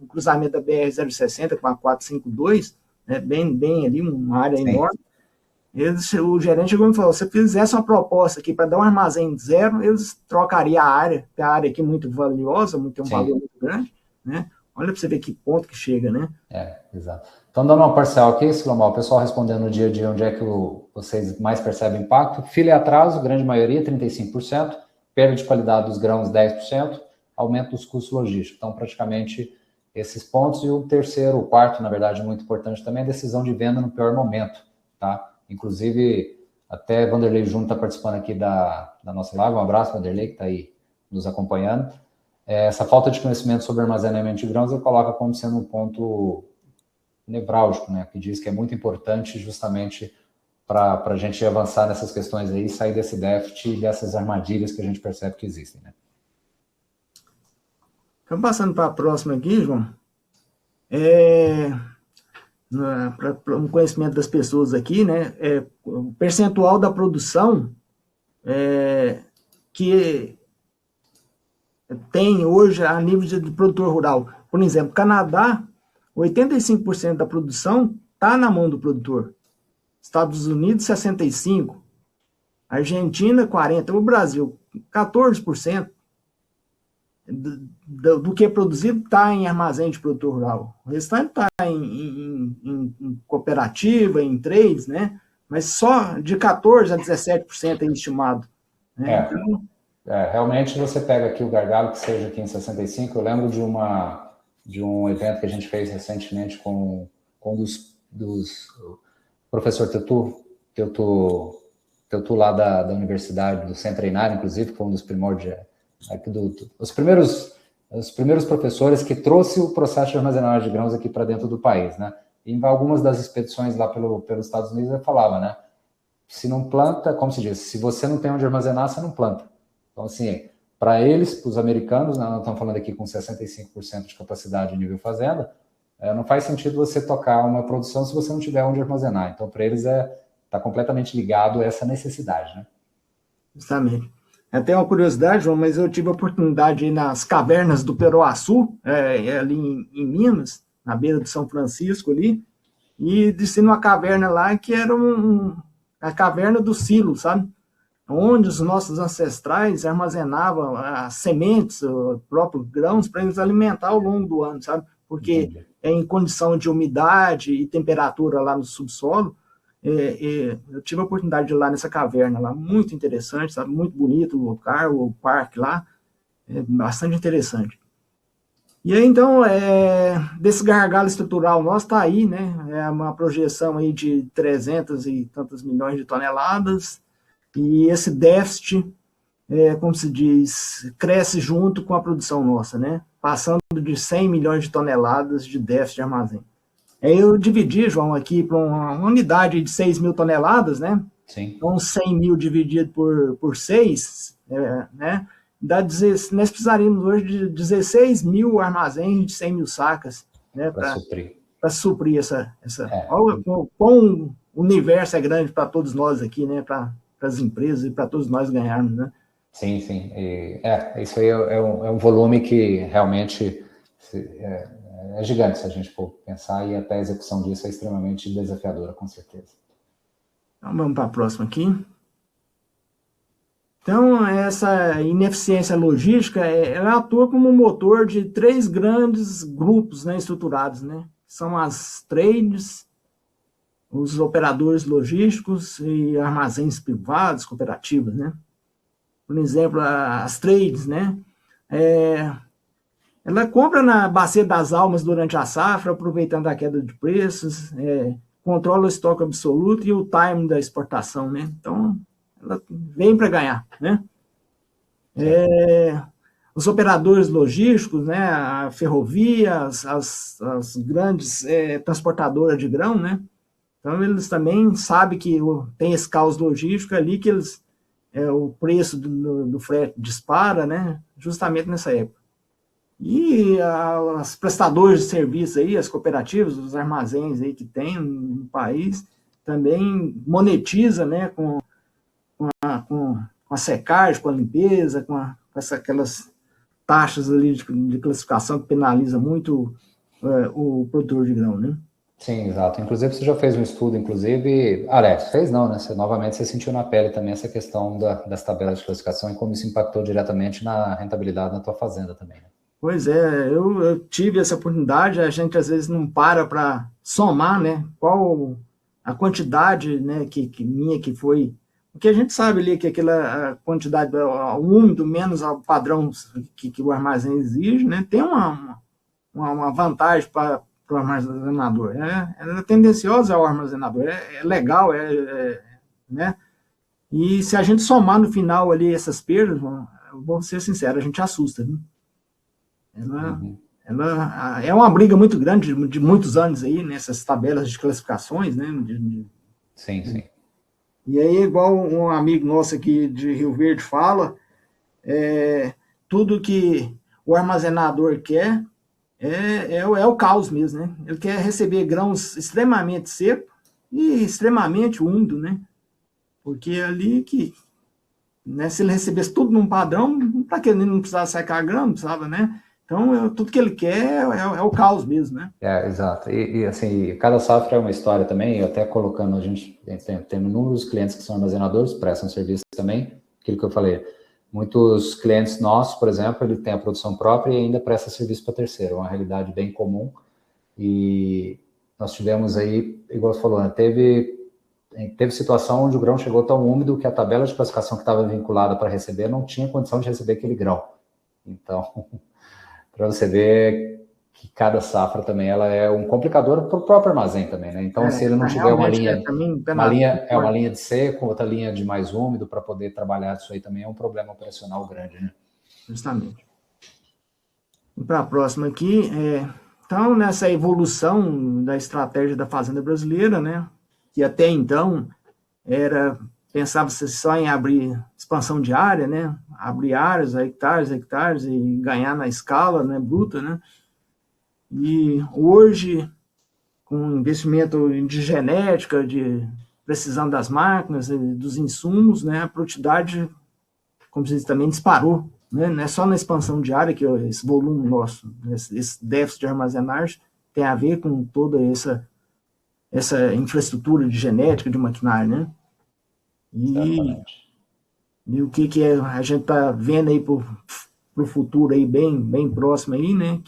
cruzamento da BR-060 com a 452, né? bem ali, uma área enorme. O gerente chegou e me falou, se fizesse uma proposta aqui para dar um armazém zero, eles trocariam a área, porque a área aqui é muito valiosa, tem um valor muito grande, né? Olha para você ver que ponto que chega, né? Exato. Então, dando uma parcial aqui, Silomar, o pessoal respondendo no dia a dia onde é que vocês mais percebem impacto. Fila e atraso, grande maioria, 35%. Perda de qualidade dos grãos, 10%. Aumento dos custos logísticos. Então, praticamente, esses pontos. E o quarto, na verdade, muito importante também, a decisão de venda no pior momento, tá? Inclusive, até Vanderlei Júnior está participando aqui da nossa live. Um abraço, Vanderlei, que está aí nos acompanhando. Essa falta de conhecimento sobre armazenamento de grãos eu coloco como sendo um ponto nevrálgico, né? Que diz que é muito importante justamente para a gente avançar nessas questões aí, sair desse déficit e dessas armadilhas que a gente percebe que existem, né? Então, passando para a próxima aqui, João. Para um conhecimento das pessoas aqui, né? O percentual da produção que tem hoje a nível de produtor rural. Por exemplo, Canadá, 85% da produção está na mão do produtor. Estados Unidos, 65%. Argentina, 40%. O Brasil, 14%. Do que é produzido está em armazém de produtor rural. O restante está em cooperativa, em trades, né? Mas só de 14% a 17% é estimado. Né? Realmente você pega aqui o gargalo que seja aqui em 65%. Eu lembro de um evento que a gente fez recentemente com um dos professor Teutu lá da Universidade do Centro-Inário, inclusive, que foi um dos primórdios aqui os primeiros professores que trouxe o processo de armazenagem de grãos aqui para dentro do país, né? E em algumas das expedições lá pelos Estados Unidos ele falava, né? Se não planta, como se diz, se você não tem onde armazenar, você não planta. Então, assim, para eles, para os americanos, né, nós estamos falando aqui com 65% de capacidade de nível fazenda, não faz sentido você tocar uma produção se você não tiver onde armazenar. Então, para eles está completamente ligado a essa necessidade, né? Justamente. Até uma curiosidade, João, mas eu tive a oportunidade de ir nas cavernas do Peroaçu, ali em Minas, na beira de São Francisco ali, e desci numa caverna lá que era a caverna do silo, sabe? Onde os nossos ancestrais armazenavam as sementes, os próprios grãos, para eles alimentar ao longo do ano, sabe? Porque em condição de umidade e temperatura lá no subsolo, eu tive a oportunidade de ir lá nessa caverna lá, muito interessante, sabe? Muito bonito o lugar, o parque lá, bastante interessante. E aí, então, desse gargalo estrutural nosso está aí, né? É uma projeção aí de 300 e tantos milhões de toneladas, e esse déficit, como se diz, cresce junto com a produção nossa, né? Passando de 100 milhões de toneladas de déficit de armazém. Aí eu dividi, João, aqui para uma unidade de 6 mil toneladas, né? Sim. Então, 100 mil dividido por 6, né? Nós precisaríamos hoje de 16 mil armazéns de 100 mil sacas, né? Para suprir essa. Olha o quão o universo é grande para todos nós aqui, né? Para as empresas e para todos nós ganharmos, né? Sim, sim. Isso aí é um volume que realmente é gigante, se a gente for pensar, e até a execução disso é extremamente desafiadora, com certeza. Então, vamos para a próxima aqui. Então, essa ineficiência logística, ela atua como motor de 3 grandes grupos, né, estruturados, né? São as trades, os operadores logísticos e armazéns privados, cooperativas, né? Por exemplo, as trades, né? Ela compra na bacia das almas durante a safra, aproveitando a queda de preços, controla o estoque absoluto e o time da exportação, né? Então, ela vem para ganhar, né? Os operadores logísticos, né? A ferrovia, as grandes transportadoras de grão, né? Então, eles também sabem que tem esse caos logístico ali, que o preço do frete dispara, né? Justamente nessa época. E as prestadores de serviço aí, as cooperativas, os armazéns aí que tem no país, também monetiza, né? Com a secagem, com a limpeza, com aquelas taxas ali de classificação que penaliza muito o produtor de grão, né? Sim, exato. Inclusive, você já fez um estudo, fez não, né? Novamente, você sentiu na pele também essa questão das tabelas de classificação e como isso impactou diretamente na rentabilidade da tua fazenda também, né? Pois é, eu tive essa oportunidade, a gente às vezes não para somar, né? Qual a quantidade, né, que foi. Porque a gente sabe ali que aquela quantidade, o úmido menos o padrão que o armazém exige, né? Tem uma vantagem para o armazenador. É tendenciosa ao armazenador, é legal, né? E se a gente somar no final ali essas perdas, vou ser sincero, a gente assusta, né? Ela é uma briga muito grande de muitos anos aí, nessas tabelas de classificações, né? Sim, sim. E aí, igual um amigo nosso aqui de Rio Verde fala, tudo que o armazenador quer é o caos mesmo, né? Ele quer receber grãos extremamente secos e extremamente úmidos, né? Porque ali que, né, se ele recebesse tudo num padrão, para que ele não precisava secar grão, não precisava, né? Então, tudo que ele quer é o caos mesmo, né? Exato. E assim, cada safra é uma história também, até colocando, a gente tem inúmeros clientes que são armazenadores, prestam serviço também, aquilo que eu falei, muitos clientes nossos, por exemplo, ele tem a produção própria e ainda presta serviço para terceiro, é uma realidade bem comum, e nós tivemos aí, igual você falou, né, teve situação onde o grão chegou tão úmido que a tabela de classificação que estava vinculada para receber não tinha condição de receber aquele grão. Então, para você ver que cada safra também ela é um complicador para o próprio armazém também, né? Então, se ele não tiver uma linha de seco, outra linha de mais úmido para poder trabalhar isso aí também é um problema operacional grande, né? Justamente. E para a próxima aqui, então, nessa evolução da estratégia da fazenda brasileira, né? Que até então pensava-se só em abrir expansão de área, né? Abrir áreas, hectares e ganhar na escala, né, bruta, né? E hoje, com investimento de genética, de precisão das máquinas, dos insumos, né, a produtividade, como se diz, também disparou, né? Não é só na expansão de área que esse volume nosso, esse déficit de armazenagem tem a ver com toda essa infraestrutura de genética, de maquinário, né? Certamente. E o que a gente está vendo aí para o futuro aí bem próximo aí, né?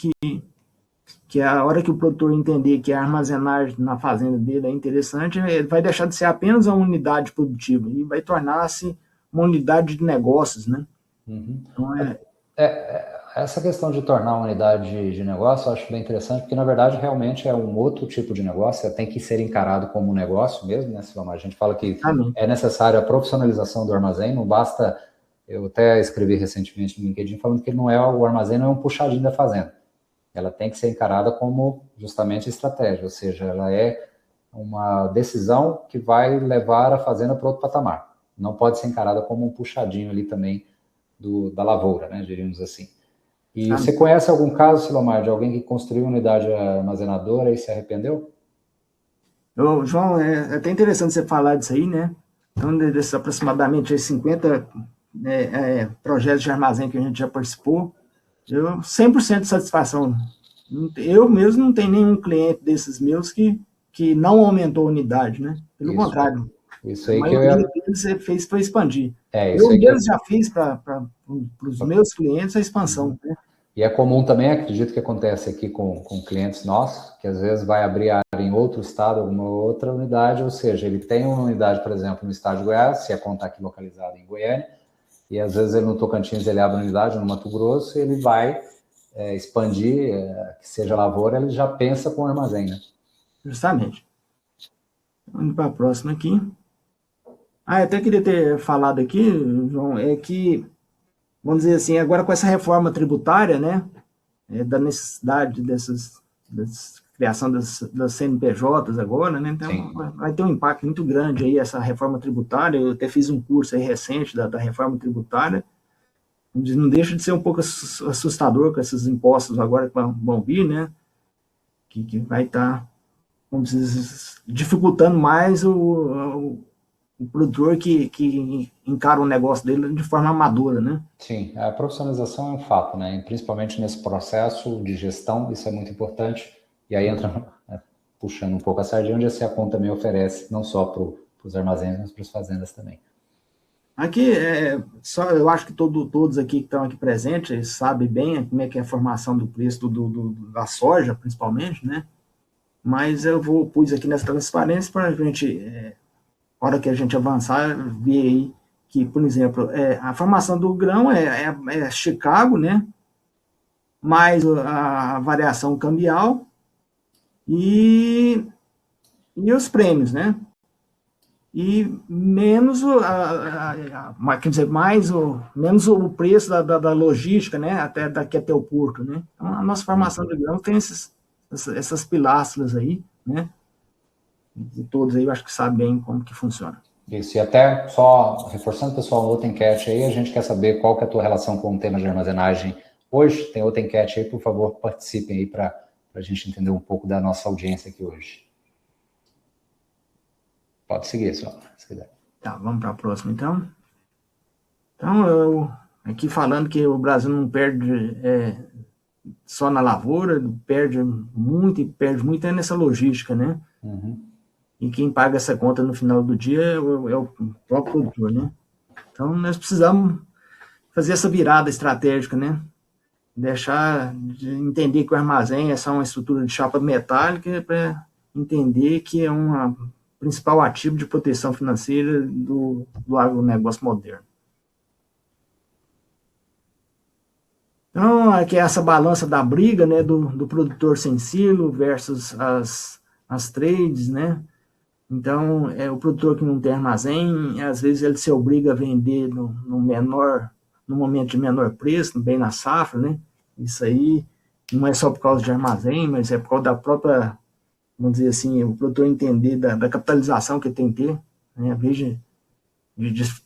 Que a hora que o produtor entender que a armazenagem na fazenda dele é interessante, ele vai deixar de ser apenas uma unidade produtiva e vai tornar-se uma unidade de negócios, né? Uhum. Então, essa questão de tornar uma unidade de negócio eu acho bem interessante, porque na verdade realmente é um outro tipo de negócio, tem que ser encarado como um negócio mesmo, né, Silomar? A gente fala que é necessária a profissionalização do armazém, não basta, eu até escrevi recentemente no LinkedIn falando que o armazém não é um puxadinho da fazenda, ela tem que ser encarada como justamente estratégia, ou seja, ela é uma decisão que vai levar a fazenda para outro patamar, não pode ser encarada como um puxadinho ali também da lavoura, né, diríamos assim. E você conhece algum caso, Silomar, de alguém que construiu uma unidade armazenadora e se arrependeu? João, é até interessante você falar disso aí, né? Então, desses aproximadamente 50 projetos de armazém que a gente já participou, 100% de satisfação. Eu mesmo não tenho nenhum cliente desses meus que não aumentou a unidade, né? Pelo contrário. Isso aí que eu ia... deles fez para expandir. Eu mesmo já fiz para os meus clientes a expansão, né? E é comum também, acredito que acontece aqui com clientes nossos, que às vezes vai abrir área em outro estado, alguma outra unidade, ou seja, ele tem uma unidade, por exemplo, no estado de Goiás, se a conta aqui localizada em Goiânia, e às vezes ele no Tocantins ele abre uma unidade no Mato Grosso e ele vai expandir, que seja lavoura, ele já pensa com armazém, né? Justamente. Vamos para a próxima aqui. Eu até queria ter falado aqui, João, é que, vamos dizer assim, agora com essa reforma tributária, né, da necessidade dessa criação das CNPJs agora, né, então vai ter um impacto muito grande aí essa reforma tributária. Eu até fiz um curso aí recente da reforma tributária, não deixa de ser um pouco assustador com esses impostos agora que vão vir, né, que vai estar, vamos dizer, dificultando mais o produtor que encara o negócio dele de forma amadora, né? Sim, a profissionalização é um fato, né? E principalmente nesse processo de gestão, isso é muito importante. E aí entra, puxando um pouco a sardinha, onde a SEACON também oferece, não só para os armazéns, mas para as fazendas também. Aqui, eu acho que todos aqui que estão aqui presentes sabem bem como é que é a formação do preço da soja, principalmente, né? Mas eu pus aqui nessa transparência para a gente... a hora que a gente avançar, ver aí que, por exemplo, a formação do grão é Chicago, né? Mais a variação cambial e os prêmios, né? E menos menos o preço da logística, né? Daqui até o porto, né? Então, a nossa formação de grão tem essas pilastras aí, né? E todos aí eu acho que sabem bem como que funciona. Isso, e até só reforçando, pessoal, outra enquete aí, a gente quer saber qual que é a tua relação com o tema de armazenagem hoje. Tem outra enquete aí, por favor, participem aí para a gente entender um pouco da nossa audiência aqui hoje. Pode seguir, só, se quiser. Tá, vamos para a próxima, então. Então, eu aqui falando que o Brasil não perde só na lavoura, perde muito é nessa logística, né? Uhum. E quem paga essa conta no final do dia é o próprio produtor, né? Então, nós precisamos fazer essa virada estratégica, né? Deixar de entender que o armazém é só uma estrutura de chapa metálica para entender que é um principal ativo de proteção financeira do agronegócio moderno. Então, aqui é essa balança da briga, né, do produtor sem silo versus as trades, né? Então, o produtor que não tem armazém, às vezes ele se obriga a vender no momento de menor preço, bem na safra, né? Isso aí não é só por causa de armazém, mas é por causa da própria, vamos dizer assim, o produtor entender da capitalização que ele tem que ter, né? Ao invés de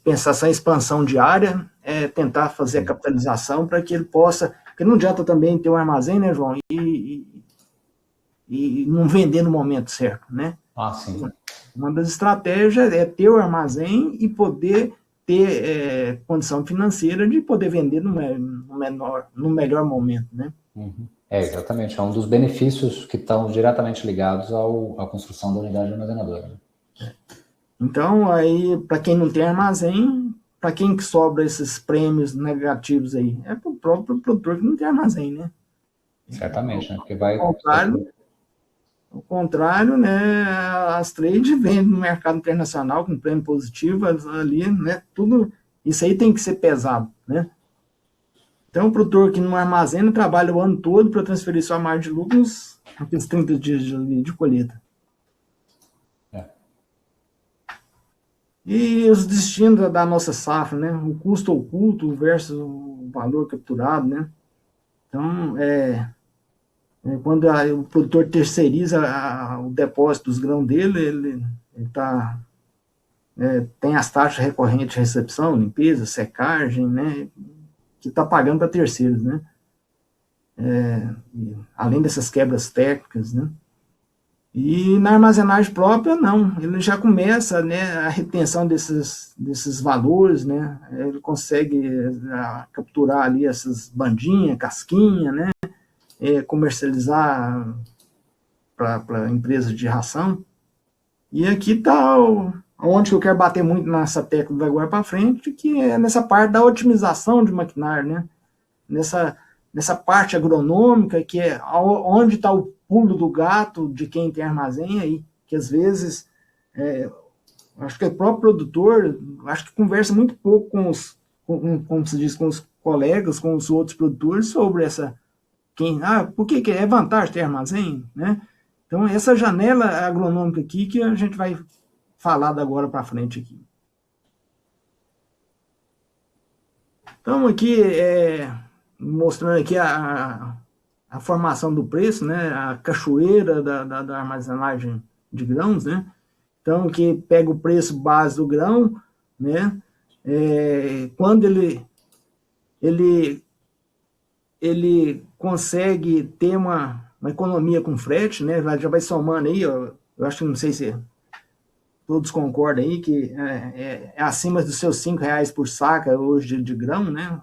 pensar só em expansão diária, tentar fazer a capitalização para que ele possa, porque não adianta também ter um armazém, né, João, e não vender no momento certo, né? Sim. Uma das estratégias é ter o armazém e poder ter condição financeira de poder vender no melhor momento, né? Uhum. Exatamente. É um dos benefícios que estão diretamente ligados à construção da unidade armazenadora. Então, aí, para quem não tem armazém, para quem que sobra esses prêmios negativos aí? É para o próprio produtor que não tem armazém, né? Certamente, né? Porque vai... Ao contrário, né, as trades vendem no mercado internacional com prêmio positivo ali, né, tudo isso aí tem que ser pesado, né? Então, o produtor que não armazena trabalha o ano todo para transferir sua margem de lucros naqueles 30 dias de colheita. E os destinos da nossa safra, né? O custo oculto versus o valor capturado, né? Então, quando o produtor terceiriza o depósito dos grãos dele, ele tem as taxas recorrentes de recepção, limpeza, secagem, né? Que está pagando para terceiros, né? Além dessas quebras técnicas, né? E na armazenagem própria, não. Ele já começa, né, a retenção desses valores, né? Ele consegue capturar ali essas bandinhas, casquinha, né? Comercializar para empresas de ração. E aqui está onde eu quero bater muito nessa tecla da agora para frente, que é nessa parte da otimização de maquinário, né? Nessa parte agronômica, que é onde está o pulo do gato de quem tem armazém aí, que às vezes, acho que o próprio produtor, acho que conversa muito pouco como se diz, com os colegas, com os outros produtores sobre por que é vantagem ter armazém, né? Então, essa janela agronômica aqui que a gente vai falar da agora para frente aqui. Então, aqui, mostrando aqui a formação do preço, né? A cachoeira da armazenagem de grãos, né? Então, que pega o preço base do grão, né? Quando ele consegue ter uma economia com frete, né? Já vai somando aí, ó, eu acho que não sei se todos concordam aí, que é acima dos seus R$5 por saca hoje de grão, né?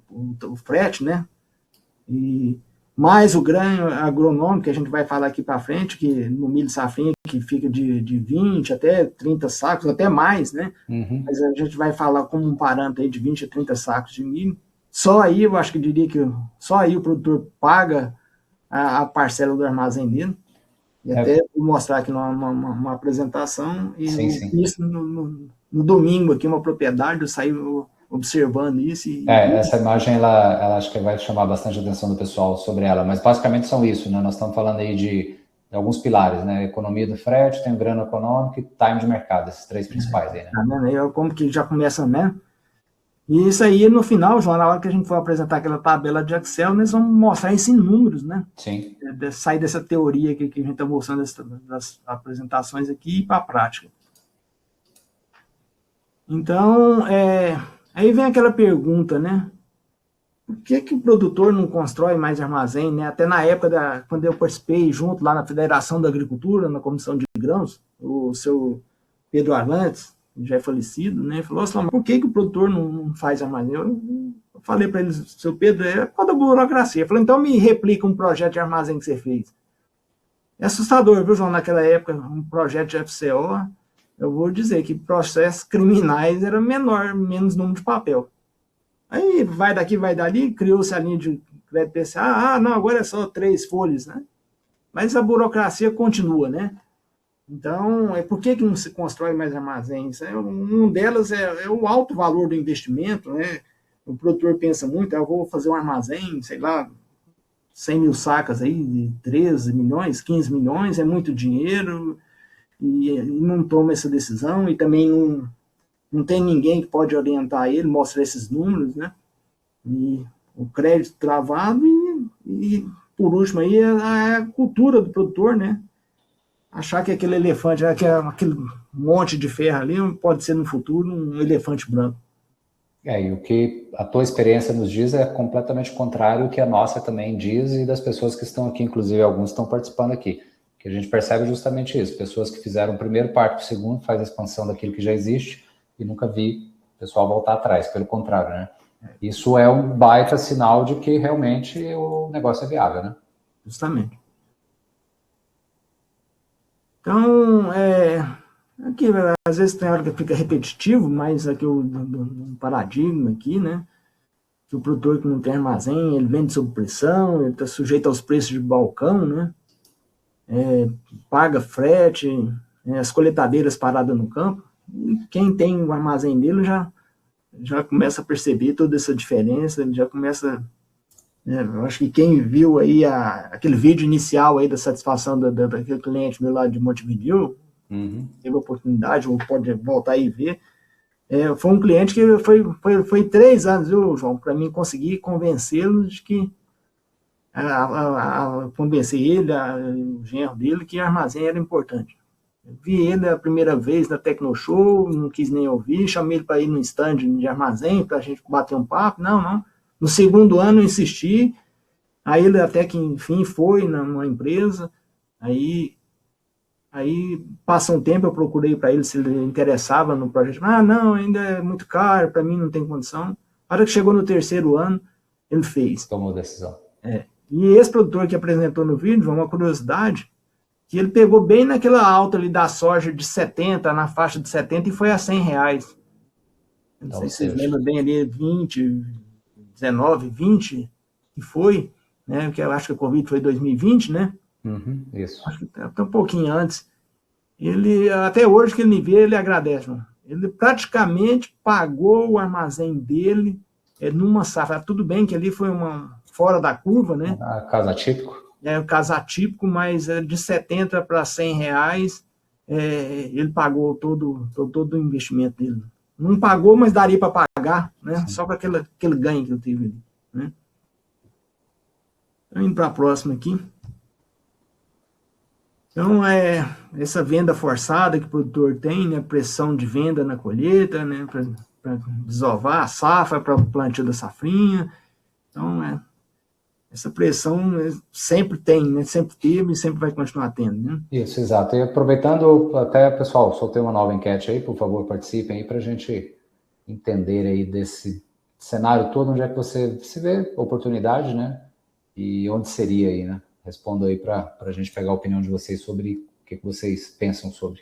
O frete, né? E mais o grão agronômico, que a gente vai falar aqui para frente, que no milho safrinha, que fica de 20 até 30 sacos, até mais, né? Uhum. Mas a gente vai falar como um parâmetro aí de 20 a 30 sacos de milho. Só aí, eu acho que diria que só aí o produtor paga a parcela do armazém dele. E até vou mostrar aqui uma apresentação. E sim. Isso no domingo aqui, uma propriedade, eu saí observando isso. Essa imagem, ela acho que vai chamar bastante a atenção do pessoal sobre ela, mas basicamente são isso, né? Nós estamos falando aí de alguns pilares, né? Economia do frete, tem o grano econômico e time de mercado, esses três principais aí, né? Tá vendo aí como que já começa, né? E isso aí, no final, João, na hora que a gente for apresentar aquela tabela de Excel, nós vamos mostrar isso em números, né? Sim. Sair dessa teoria aqui que a gente está mostrando das apresentações aqui e ir para a prática. Então, aí vem aquela pergunta, né? Por que o produtor não constrói mais armazém, né? Até na época, quando eu participei junto lá na Federação da Agricultura, na Comissão de Grãos, o seu Pedro Arlantes, já é falecido, né? Falou assim, por que o produtor não faz armazém? Eu falei para ele, seu Pedro, é por causa da burocracia. Eu falei, então me replica um projeto de armazém que você fez. É assustador, viu, João? Naquela época, um projeto de FCO, eu vou dizer que processos criminais era menos número de papel. Aí vai daqui, vai dali, criou-se a linha de crédito PCA, não, agora é só 3 folhas, né? Mas a burocracia continua, né? Então, por que não se constrói mais armazéns? Um delas é o alto valor do investimento, né? O produtor pensa muito, eu vou fazer um armazém, sei lá, 100 mil sacas aí, de 13 milhões, 15 milhões, é muito dinheiro, e não toma essa decisão, e também não tem ninguém que pode orientar ele, mostrar esses números, né? E o crédito travado, e por último aí, a cultura do produtor, né? Achar que aquele elefante, aquele monte de ferro ali, pode ser no futuro um elefante branco. E o que a tua experiência nos diz é completamente contrário ao que a nossa também diz e das pessoas que estão aqui, inclusive alguns estão participando aqui. Que a gente percebe justamente isso, pessoas que fizeram o primeiro parte do segundo, faz a expansão daquilo que já existe e nunca vi o pessoal voltar atrás, pelo contrário, né? Isso é um baita sinal de que realmente o negócio é viável, né? Justamente. Então, aqui, às vezes tem hora que fica repetitivo, mas aqui o paradigma aqui, né? Que o produtor que não tem armazém, ele vende sob pressão, ele está sujeito aos preços de balcão, né? Paga frete, as coletadeiras paradas no campo. E quem tem o armazém dele já começa a perceber toda essa diferença, ele já começa... eu acho que quem viu aí aquele vídeo inicial aí da satisfação daquele cliente meu lá de Montevideo, teve a oportunidade, ou pode voltar aí e ver, foi um cliente que foi 3 anos, viu, João, para mim conseguir convencê-lo de que, convencer ele, o genro dele, que armazém era importante. Eu vi ele a primeira vez na Tecnoshow, não quis nem ouvir, chamei ele para ir no stand de armazém, para a gente bater um papo, não. No segundo ano eu insisti, aí ele até que enfim foi numa empresa, aí passa um tempo, eu procurei para ele se ele interessava no projeto, não, ainda é muito caro, para mim não tem condição. A hora que chegou no 3º ano, ele fez. Tomou decisão. E esse produtor que apresentou no vídeo, uma curiosidade, que ele pegou bem naquela alta ali da soja de 70, na faixa de 70, e foi a R$100. Não sei se vocês lembram bem ali, 20, 19, 20, que foi, né? Porque eu acho que a Covid foi 2020, né? Isso. Acho que até um pouquinho antes. Ele, até hoje que ele me vê, ele agradece, mano. Ele praticamente pagou o armazém dele numa safra. Tudo bem que ali foi uma fora da curva, né? Caso atípico. Um caso atípico, mas de 70 para R$100, ele pagou todo o investimento dele. Não pagou, mas daria para pagar, né? Sim. Só com aquele ganho que eu tive ali, né? Então, indo para a próxima aqui. Então, essa venda forçada que o produtor tem, né? Pressão de venda na colheita, né? Para desovar a safra, para o plantio da safrinha. Então, essa pressão sempre tem, né? Sempre teve e sempre vai continuar tendo, né? Isso, exato. E aproveitando, até, pessoal, soltei uma nova enquete aí, por favor, participem aí para a gente entender aí desse cenário todo, onde é que você se vê oportunidade, né? E onde seria aí, né? Responda aí para a gente pegar a opinião de vocês sobre o que vocês pensam sobre.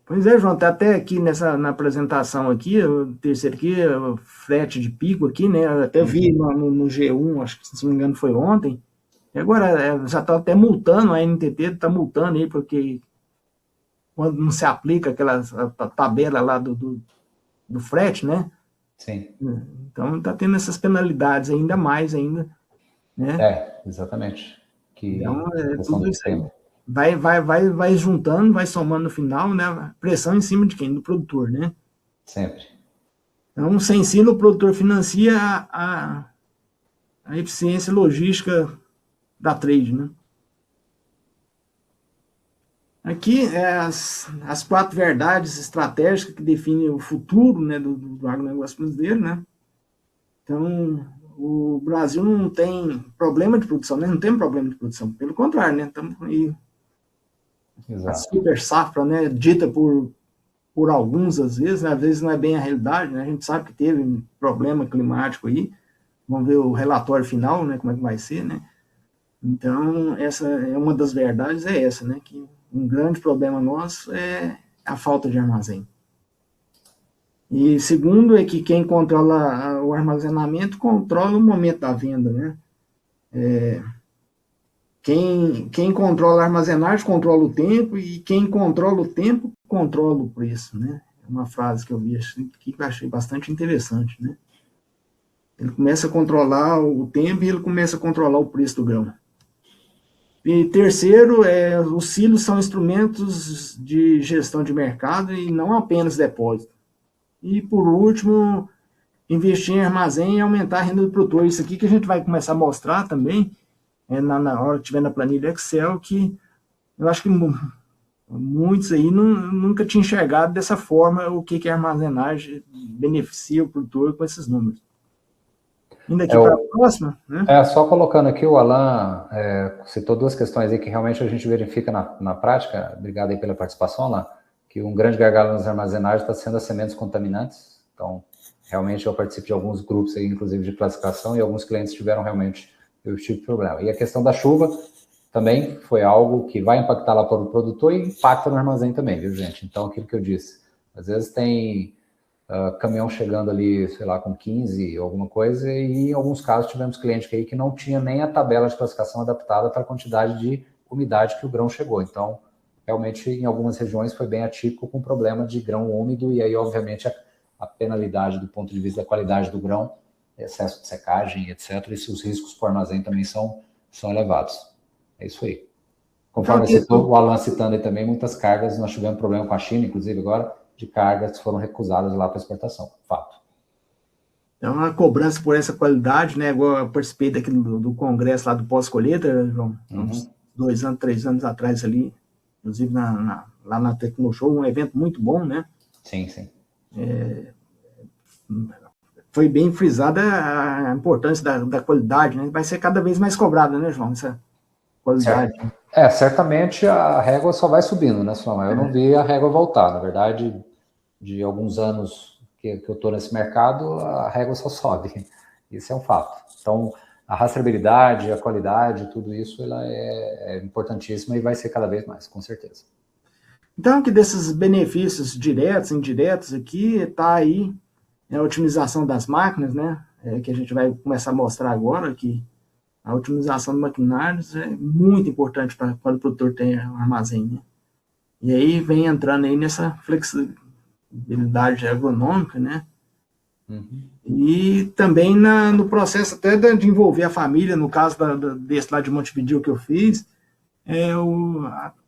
Pois João, tá até aqui na apresentação aqui, o terceiro aqui, o frete de pico aqui, né? Eu até vi no G1, acho que se não me engano foi ontem. E agora já está até multando, a NTT está multando aí, porque quando não se aplica aquela tabela lá do frete, né? Sim. Então está tendo essas penalidades ainda mais ainda, né? Exatamente. Então, tudo isso aí. Vai juntando, vai somando no final, né? Pressão em cima de quem? Do produtor, né? Sempre. Então, sem ensino, o produtor financia a eficiência logística da trade, né? Aqui as 4 verdades estratégicas que definem o futuro, né, do agronegócio brasileiro, né? Então, o Brasil não tem problema de produção, né? Não tem problema de produção, pelo contrário, né? Estamos aí a super safra, né? Dita por alguns, às vezes não é bem a realidade, né? A gente sabe que teve um problema climático aí, vamos ver o relatório final, né? Como é que vai ser, né? Então, essa é uma das verdades, essa, né? Que um grande problema nosso é a falta de armazém. E segundo é que quem controla o armazenamento controla o momento da venda, né? Quem controla a armazenagem controla o tempo, e quem controla o tempo controla o preço, né? É uma frase que eu vi aqui que eu achei bastante interessante, né? Ele começa a controlar o tempo e ele começa a controlar o preço do grão. E terceiro, os silos são instrumentos de gestão de mercado e não apenas depósito. E por último, investir em armazém e aumentar a renda do produtor. Isso aqui que a gente vai começar a mostrar também, na hora que tiver na planilha Excel, que eu acho que muitos aí nunca tinham enxergado dessa forma o que a armazenagem beneficia o produtor com esses números. Indo aqui para a próxima, né? Só colocando aqui, o Alan citou 2 questões aí que realmente a gente verifica na prática. Obrigado aí pela participação, Alan. Que um grande gargalo nas armazenagens está sendo as sementes contaminantes. Então, realmente eu participo de alguns grupos aí, inclusive de classificação, e alguns clientes tiveram realmente esse tipo de problema. E a questão da chuva também foi algo que vai impactar lá para o produtor e impacta no armazém também, viu, gente? Então, aquilo que eu disse, às vezes tem caminhão chegando ali, sei lá, com 15 ou alguma coisa, e em alguns casos tivemos cliente aí que não tinha nem a tabela de classificação adaptada para a quantidade de umidade que o grão chegou. Então, realmente, em algumas regiões foi bem atípico com problema de grão úmido, e aí, obviamente, a penalidade do ponto de vista da qualidade do grão, excesso de secagem, etc., e os riscos para o armazém também são elevados. É isso aí. Conforme citou, o Alan citando aí também, muitas cargas, nós tivemos problema com a China, inclusive agora, de cargas que foram recusadas lá para exportação, fato. Então, a cobrança por essa qualidade, né, igual eu participei daquele do congresso lá do pós-colheita, João, uns 2 anos, 3 anos atrás ali, inclusive lá na Tecnoshow, um evento muito bom, né? Sim, sim. Foi bem frisada a importância da qualidade, né? Vai ser cada vez mais cobrada, né, João, essa qualidade. Certamente a régua só vai subindo, né, Suama? Eu não vi a régua voltar. Na verdade, de alguns anos que eu estou nesse mercado, a régua só sobe. Isso é um fato. Então, a rastreabilidade, a qualidade, tudo isso ela é importantíssima e vai ser cada vez mais, com certeza. Então, que desses benefícios diretos, indiretos aqui, está aí a otimização das máquinas, né? Que a gente vai começar a mostrar agora, que a otimização de maquinários é muito importante para quando o produtor tem um armazém, né? E aí vem entrando aí nessa flexibilidade ergonômica, né? E também no processo até de envolver a família, no caso desse lá de Montevideo que eu fiz,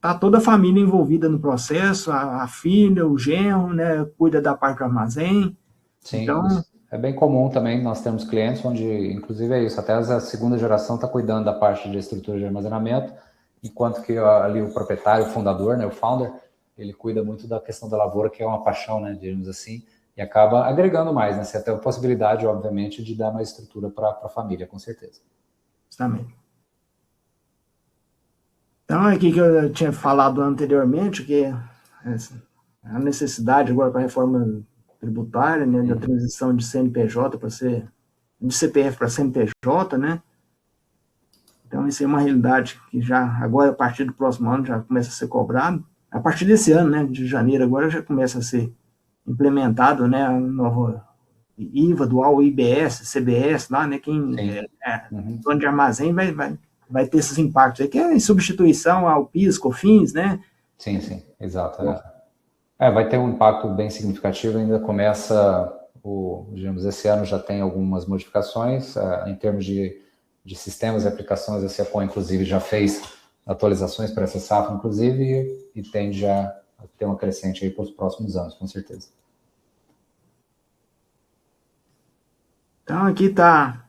tá toda a família envolvida no processo, a filha, o genro, né, cuida da parte do armazém. Sim, então, é bem comum também, nós temos clientes onde, inclusive é isso, até a segunda geração está cuidando da parte de estrutura de armazenamento, enquanto que ali o proprietário, o fundador, né, o founder, ele cuida muito da questão da lavoura, que é uma paixão, né, digamos assim, e acaba agregando mais, né, você tem a possibilidade, obviamente, de dar mais estrutura para a família, com certeza. Justamente. Então, aqui que eu tinha falado anteriormente, que a necessidade agora para a reforma tributária, né, da transição de CNPJ para de CPF para CNPJ, né? Então, isso é uma realidade que já, agora, a partir do próximo ano, já começa a ser cobrado. A partir desse ano, né, de janeiro, agora já começa a ser implementado, né, a nova IVA, dual, IBS, CBS, lá, né, quem dono de armazém vai ter esses impactos aí, que é em substituição ao PIS, COFINS, né? Sim, exato. Vai ter um impacto bem significativo, ainda começa, digamos, esse ano já tem algumas modificações, em termos de sistemas e aplicações, a CEPOM, inclusive, já fez atualizações para essa safra, inclusive, e tende já a ter uma crescente aí para os próximos anos, com certeza. Então, aqui está,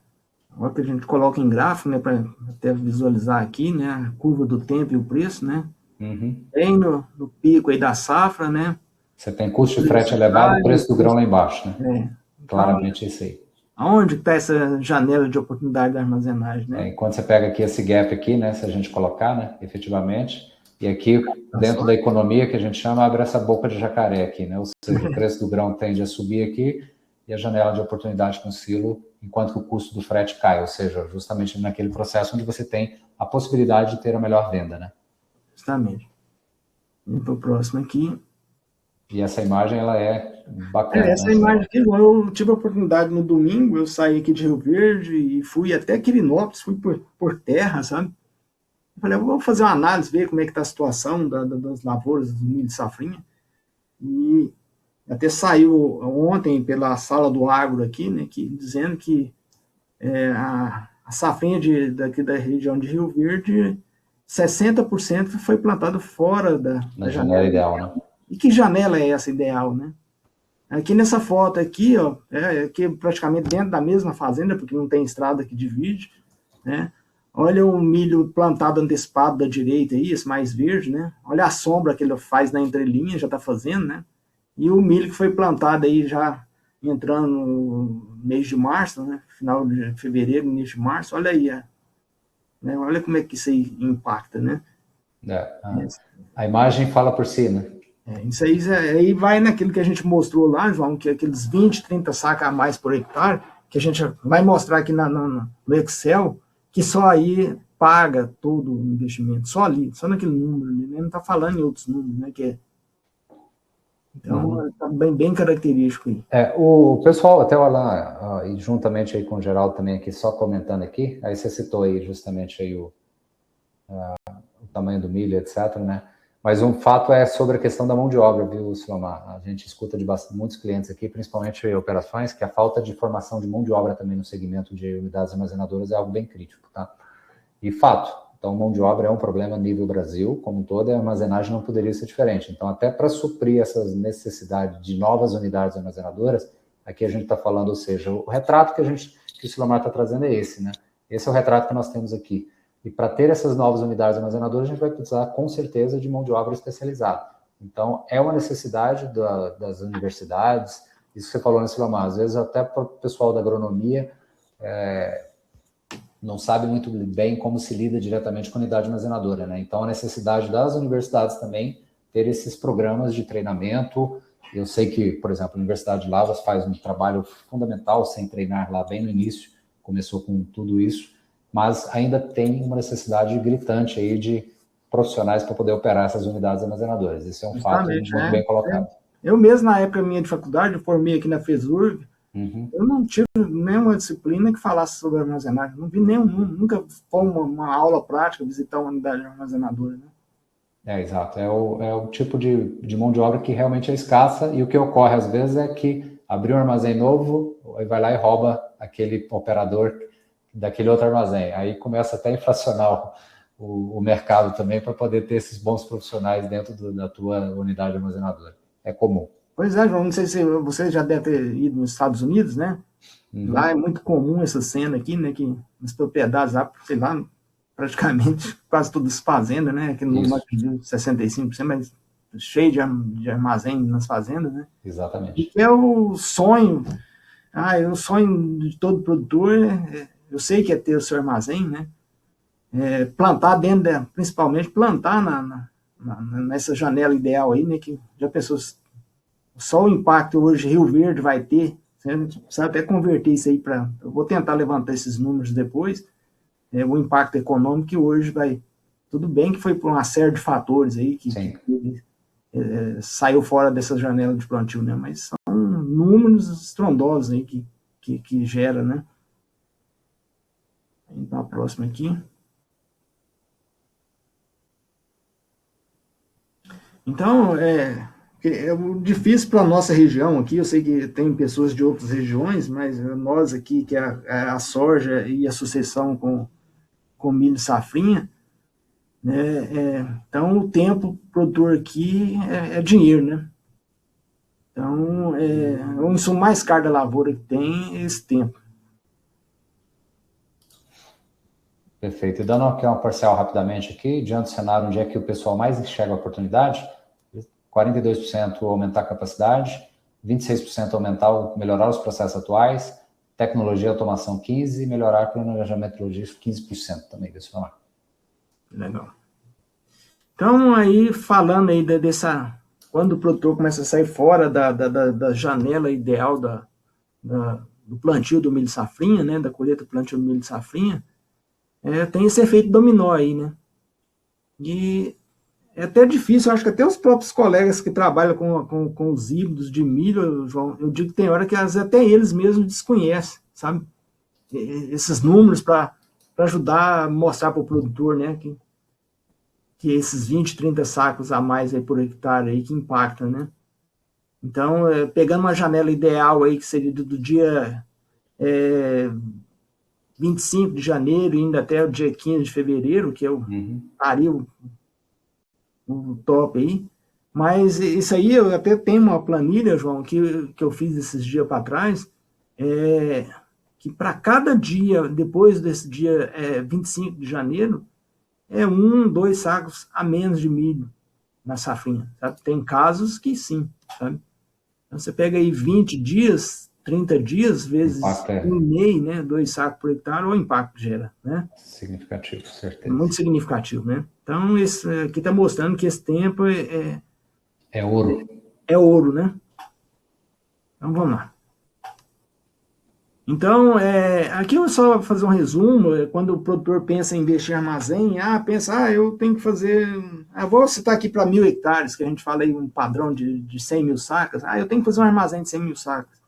agora que a gente coloca em gráfico, né, para até visualizar aqui, né, a curva do tempo e o preço, né? Bem no pico aí da safra, né? Você tem custo de frete elevado, o preço do grão lá embaixo, né? Claramente isso aí. Aonde está essa janela de oportunidade da armazenagem, né? Enquanto você pega aqui esse gap aqui, né, se a gente colocar, né, efetivamente, e aqui dentro da economia que a gente chama, abre essa boca de jacaré aqui, né? Ou seja, o preço do grão tende a subir aqui e a janela de oportunidade com o silo, enquanto que o custo do frete cai, ou seja, justamente naquele processo onde você tem a possibilidade de ter a melhor venda, né? Justamente. Vamos para o próximo aqui. E essa imagem, ela é bacana. Essa imagem aqui, eu tive a oportunidade no domingo, eu saí aqui de Rio Verde e fui até Quirinópolis, fui por terra, sabe? Eu falei, vou fazer uma análise, ver como é que está a situação das lavouras do milho de safrinha. E até saiu ontem pela sala do agro aqui, né, dizendo que a safrinha daqui da região de Rio Verde, 60% foi plantado fora da janela ideal, né? E que janela é essa ideal, né? Aqui nessa foto aqui, ó, aqui praticamente dentro da mesma fazenda, porque não tem estrada que divide, né? Olha o milho plantado antecipado da direita aí, esse mais verde, né? Olha a sombra que ele faz na entrelinha, já tá fazendo, né? E o milho que foi plantado aí já entrando no mês de março, né? Final de fevereiro, início de março, olha aí, né? Olha como é que isso aí impacta, né? A imagem fala por si, né? Isso aí vai naquilo que a gente mostrou lá, João, que é aqueles 20, 30 sacas a mais por hectare, que a gente vai mostrar aqui no Excel, que só aí paga todo o investimento, só ali, só naquele número ali, né? Não está falando em outros números, né? Então, está bem característico aí. O pessoal, até lá, e juntamente aí com o Geraldo também aqui, só comentando aqui, aí você citou aí justamente aí o tamanho do milho, etc., né? Mas um fato é sobre a questão da mão de obra, viu, Silomar? A gente escuta de muitos clientes aqui, principalmente operações, que a falta de formação de mão de obra também no segmento de unidades armazenadoras é algo bem crítico, tá? E fato, então mão de obra é um problema a nível Brasil, como um todo, e a armazenagem não poderia ser diferente. Então, até para suprir essas necessidades de novas unidades armazenadoras, aqui a gente está falando, ou seja, o retrato que o Silomar está trazendo é esse, né? Esse é o retrato que nós temos aqui. E para ter essas novas unidades armazenadoras, a gente vai precisar, com certeza, de mão de obra especializada. Então, é uma necessidade das universidades, isso que você falou, né, Silomar? Às vezes, até para o pessoal da agronomia, não sabe muito bem como se lida diretamente com a unidade armazenadora, né? Então, a necessidade das universidades também ter esses programas de treinamento. Eu sei que, por exemplo, a Universidade de Lavras faz um trabalho fundamental sem treinar lá bem no início, começou com tudo isso, mas ainda tem uma necessidade gritante aí de profissionais para poder operar essas unidades armazenadoras. Isso é um fato muito bem colocado. Eu mesmo, na época minha de faculdade, eu formei aqui na FESURG, eu não tive nenhuma disciplina que falasse sobre armazenagem, não vi nunca foi uma aula prática visitar uma unidade armazenadora, né? Exato, é o tipo de mão de obra que realmente é escassa, e o que ocorre às vezes é que abriu um armazém novo, aí vai lá e rouba aquele operador daquele outro armazém. Aí começa até a inflacionar o mercado também para poder ter esses bons profissionais dentro da tua unidade armazenadora. É comum. Pois é, João, não sei se você já deve ter ido nos Estados Unidos, né? Lá é muito comum essa cena aqui, né? Que as propriedades lá, sei lá, praticamente quase todas fazendas, né? Aqui no norte de 65%, mas cheio de armazém nas fazendas, né? Exatamente. E é o sonho, o sonho de todo produtor, eu sei que é ter o seu armazém, né? Plantar principalmente plantar nessa janela ideal aí, né? Que já pensou, só o impacto hoje Rio Verde vai ter, você precisa até converter isso aí para, eu vou tentar levantar esses números depois, o impacto econômico que hoje vai, tudo bem que foi por uma série de fatores aí que saiu fora dessa janela de plantio, né? Mas são números estrondosos aí que gera, né? Então, a próxima aqui. Então, é difícil para a nossa região aqui, eu sei que tem pessoas de outras regiões, mas nós aqui, que é a soja e a sucessão com milho safrinha, né? Então, o tempo produtor aqui é dinheiro, né? Então, o insumo mais caro da lavoura que tem é esse tempo. Perfeito. E dando aqui uma parcial rapidamente aqui, diante do cenário onde é que o pessoal mais enxerga a oportunidade, 42% aumentar a capacidade, 26% melhorar os processos atuais, tecnologia e automação 15%, e melhorar o planejamento logístico 15% também, deixa eu falar. Legal. Então, aí, falando aí quando o produtor começa a sair fora da janela ideal do plantio do milho safrinha, né, da colheita do plantio do milho safrinha, tem esse efeito dominó aí, né? E é até difícil, eu acho que até os próprios colegas que trabalham com os híbridos de milho, João, eu digo que tem hora que até eles mesmos desconhecem, sabe? Esses números para ajudar a mostrar para o produtor, né? Que esses 20, 30 sacos a mais aí por hectare aí que impactam, né? Então, pegando uma janela ideal aí, que seria do dia 25 de janeiro e indo até o dia 15 de fevereiro, que eu estaria o top aí. Mas isso aí, eu até tenho uma planilha, João, que eu fiz esses dias para trás, que para cada dia, depois desse dia 25 de janeiro, 2 sacos a menos de milho na safrinha, sabe? Tem casos que sim, sabe? Então, você pega aí 20 dias, 30 dias, vezes 1,5, né? 2 sacos por hectare, o impacto gera, né? Significativo, certeza. Muito significativo, né? Então, esse aqui está mostrando que esse tempo É ouro. É ouro, né? Então, vamos lá. Então, aqui eu só fazer um resumo, quando o produtor pensa em investir em armazém, pensa, eu tenho que fazer, vou citar aqui para 1.000 hectares, que a gente fala aí um padrão de 100 mil sacas, eu tenho que fazer um armazém de 100 mil sacas.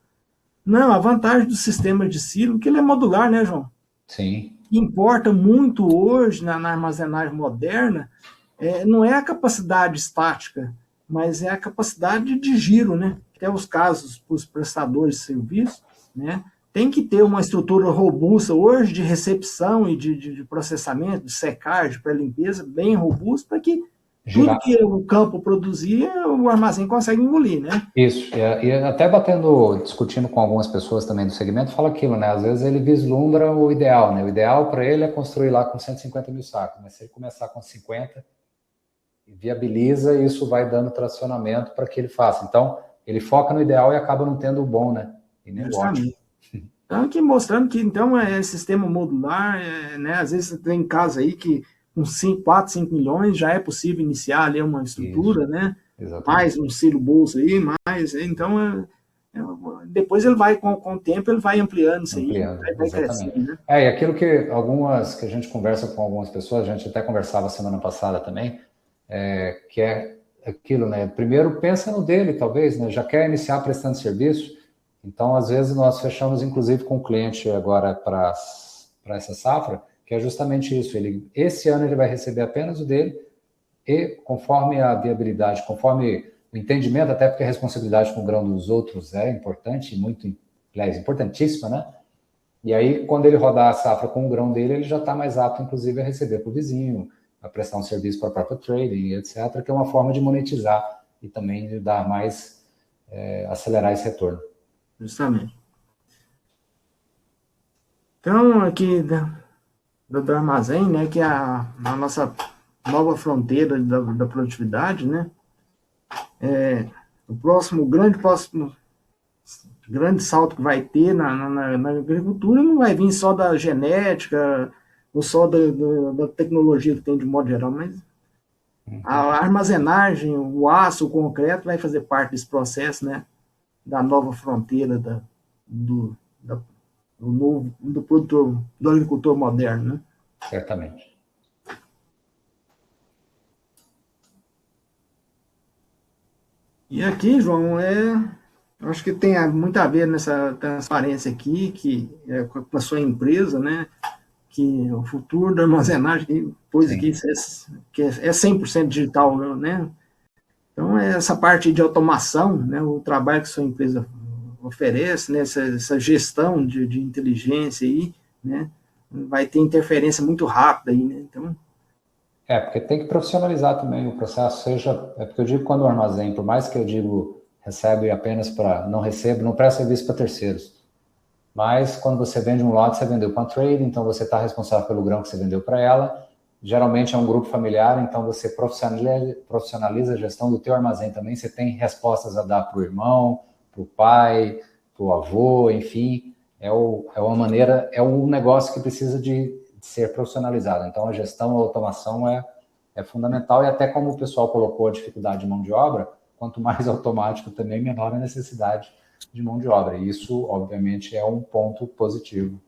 Não, a vantagem do sistema de silo é que ele é modular, né, João? Sim. O que importa muito hoje na armazenagem moderna não é a capacidade estática, mas é a capacidade de giro, né? Até os casos para os prestadores de serviço, né? Tem que ter uma estrutura robusta hoje de recepção e de processamento, de secagem, para limpeza, bem robusta, para que tudo que o campo produzia, o armazém consegue engolir, né? Isso, e até discutindo com algumas pessoas também do segmento, fala aquilo, né? Às vezes ele vislumbra o ideal, né? O ideal para ele é construir lá com 150 mil sacos, mas se ele começar com 50, viabiliza e isso vai dando tracionamento para que ele faça. Então, ele foca no ideal e acaba não tendo o bom, né? E nem o ótimo. Então, aqui mostrando que, então, sistema modular, né? Às vezes tem casos aí que com 4, 5 milhões já é possível iniciar ali uma estrutura, isso, né? Exatamente. Mais um silo bolso aí, então, depois ele vai, com o tempo, ele vai ampliando isso aí, vai crescendo, né? E aquilo que a gente conversa com algumas pessoas, a gente até conversava semana passada também, que é aquilo, né? Primeiro pensa no dele, talvez, né? Já quer iniciar prestando serviço. Então, às vezes, nós fechamos, inclusive, com o cliente agora para essa safra, que é justamente isso. Esse ano ele vai receber apenas o dele e, conforme a viabilidade, conforme o entendimento, até porque a responsabilidade com o grão dos outros é importante, importantíssima, né? E aí, quando ele rodar a safra com o grão dele, ele já está mais apto, inclusive, a receber para o vizinho, a prestar um serviço para a própria trading, etc., que é uma forma de monetizar e também de dar mais, acelerar esse retorno. Justamente. Então, aqui do armazém, né, que é a nossa nova fronteira da produtividade, né? O grande salto que vai ter na agricultura não vai vir só da genética ou só da tecnologia que tem de modo geral, mas a armazenagem, o aço, o concreto vai fazer parte desse processo, né? Da nova fronteira do produtor, do agricultor moderno, né? Certamente. E aqui, João, acho que tem muito a ver nessa transparência aqui, que é com a sua empresa, né? Que o futuro da armazenagem, pois aqui, que é 100% digital, né? Então, essa parte de automação, né? O trabalho que a sua empresa oferece, né, essa gestão de inteligência aí, né, vai ter interferência muito rápida aí, né, então... Porque tem que profissionalizar também o processo, porque eu digo quando o armazém, por mais que eu digo recebe apenas não presta serviço para terceiros, mas quando você vende um lote, você vendeu para a trade, então você está responsável pelo grão que você vendeu para ela, geralmente é um grupo familiar, então você profissionaliza a gestão do teu armazém também, você tem respostas a dar para o irmão, para o pai, para o avô, enfim, é um negócio que precisa de ser profissionalizado. Então, a gestão, a automação é fundamental, e até como o pessoal colocou a dificuldade de mão de obra, quanto mais automático também, menor a necessidade de mão de obra. E isso, obviamente, é um ponto positivo.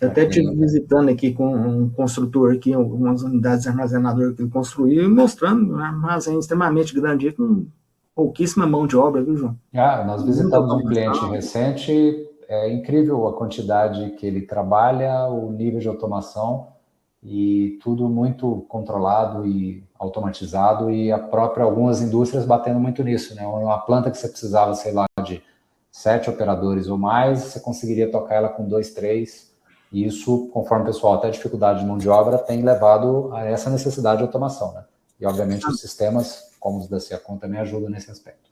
Eu até estive visitando aqui com um construtor aqui, algumas unidades armazenadoras que ele construiu, e mostrando um armazém extremamente grande, com pouquíssima mão de obra, viu, João? Nós visitamos um cliente recente, é incrível a quantidade que ele trabalha, o nível de automação, e tudo muito controlado e automatizado, e algumas indústrias batendo muito nisso, né? Uma planta que você precisava, sei lá, de 7 operadores ou mais, você conseguiria tocar ela com 2, 3, e isso, conforme o pessoal, até a dificuldade de mão de obra, tem levado a essa necessidade de automação, né? E, obviamente, os sistemas, como os da Seacom, também ajudam nesse aspecto.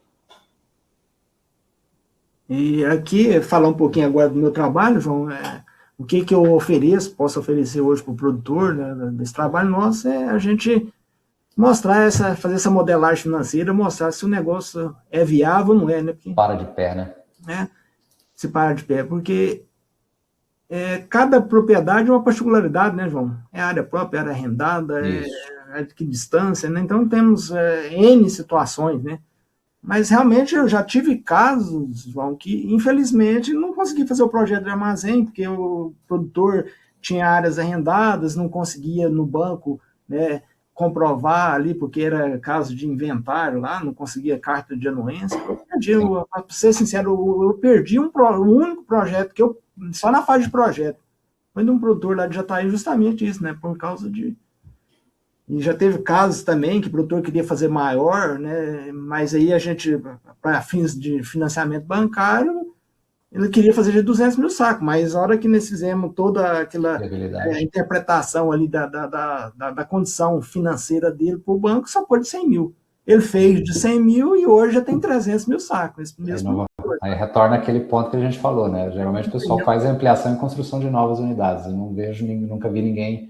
E aqui, falar um pouquinho agora do meu trabalho, João, o que eu posso oferecer hoje para o produtor, né, desse trabalho nosso, é a gente mostrar fazer essa modelagem financeira, mostrar se o negócio é viável ou não é, né? Porque, para de pé, né? Se para de pé, porque cada propriedade é uma particularidade, né, João? É área própria, área arrendada, de que distância, né? Então temos N situações, né? Mas realmente eu já tive casos, João, que infelizmente não consegui fazer o projeto de armazém, porque o produtor tinha áreas arrendadas, não conseguia no banco, né, comprovar ali, porque era caso de inventário lá, não conseguia carta de anuência. Eu perdi, para ser sincero, eu perdi o único projeto que eu, só na fase de projeto, foi de um produtor lá de Jataí, justamente isso, né, por causa de... E já teve casos também que o produtor queria fazer maior, né? Mas aí a gente, para fins de financiamento bancário, ele queria fazer de 200 mil sacos, mas a hora que nós fizemos toda aquela interpretação ali da condição financeira dele para o banco, só pôde 100 mil. Ele fez de 100 mil e hoje já tem 300 mil sacos. Aí retorna aquele ponto que a gente falou, né? Geralmente o pessoal faz a ampliação e construção de novas unidades. Eu não vejo, nunca vi ninguém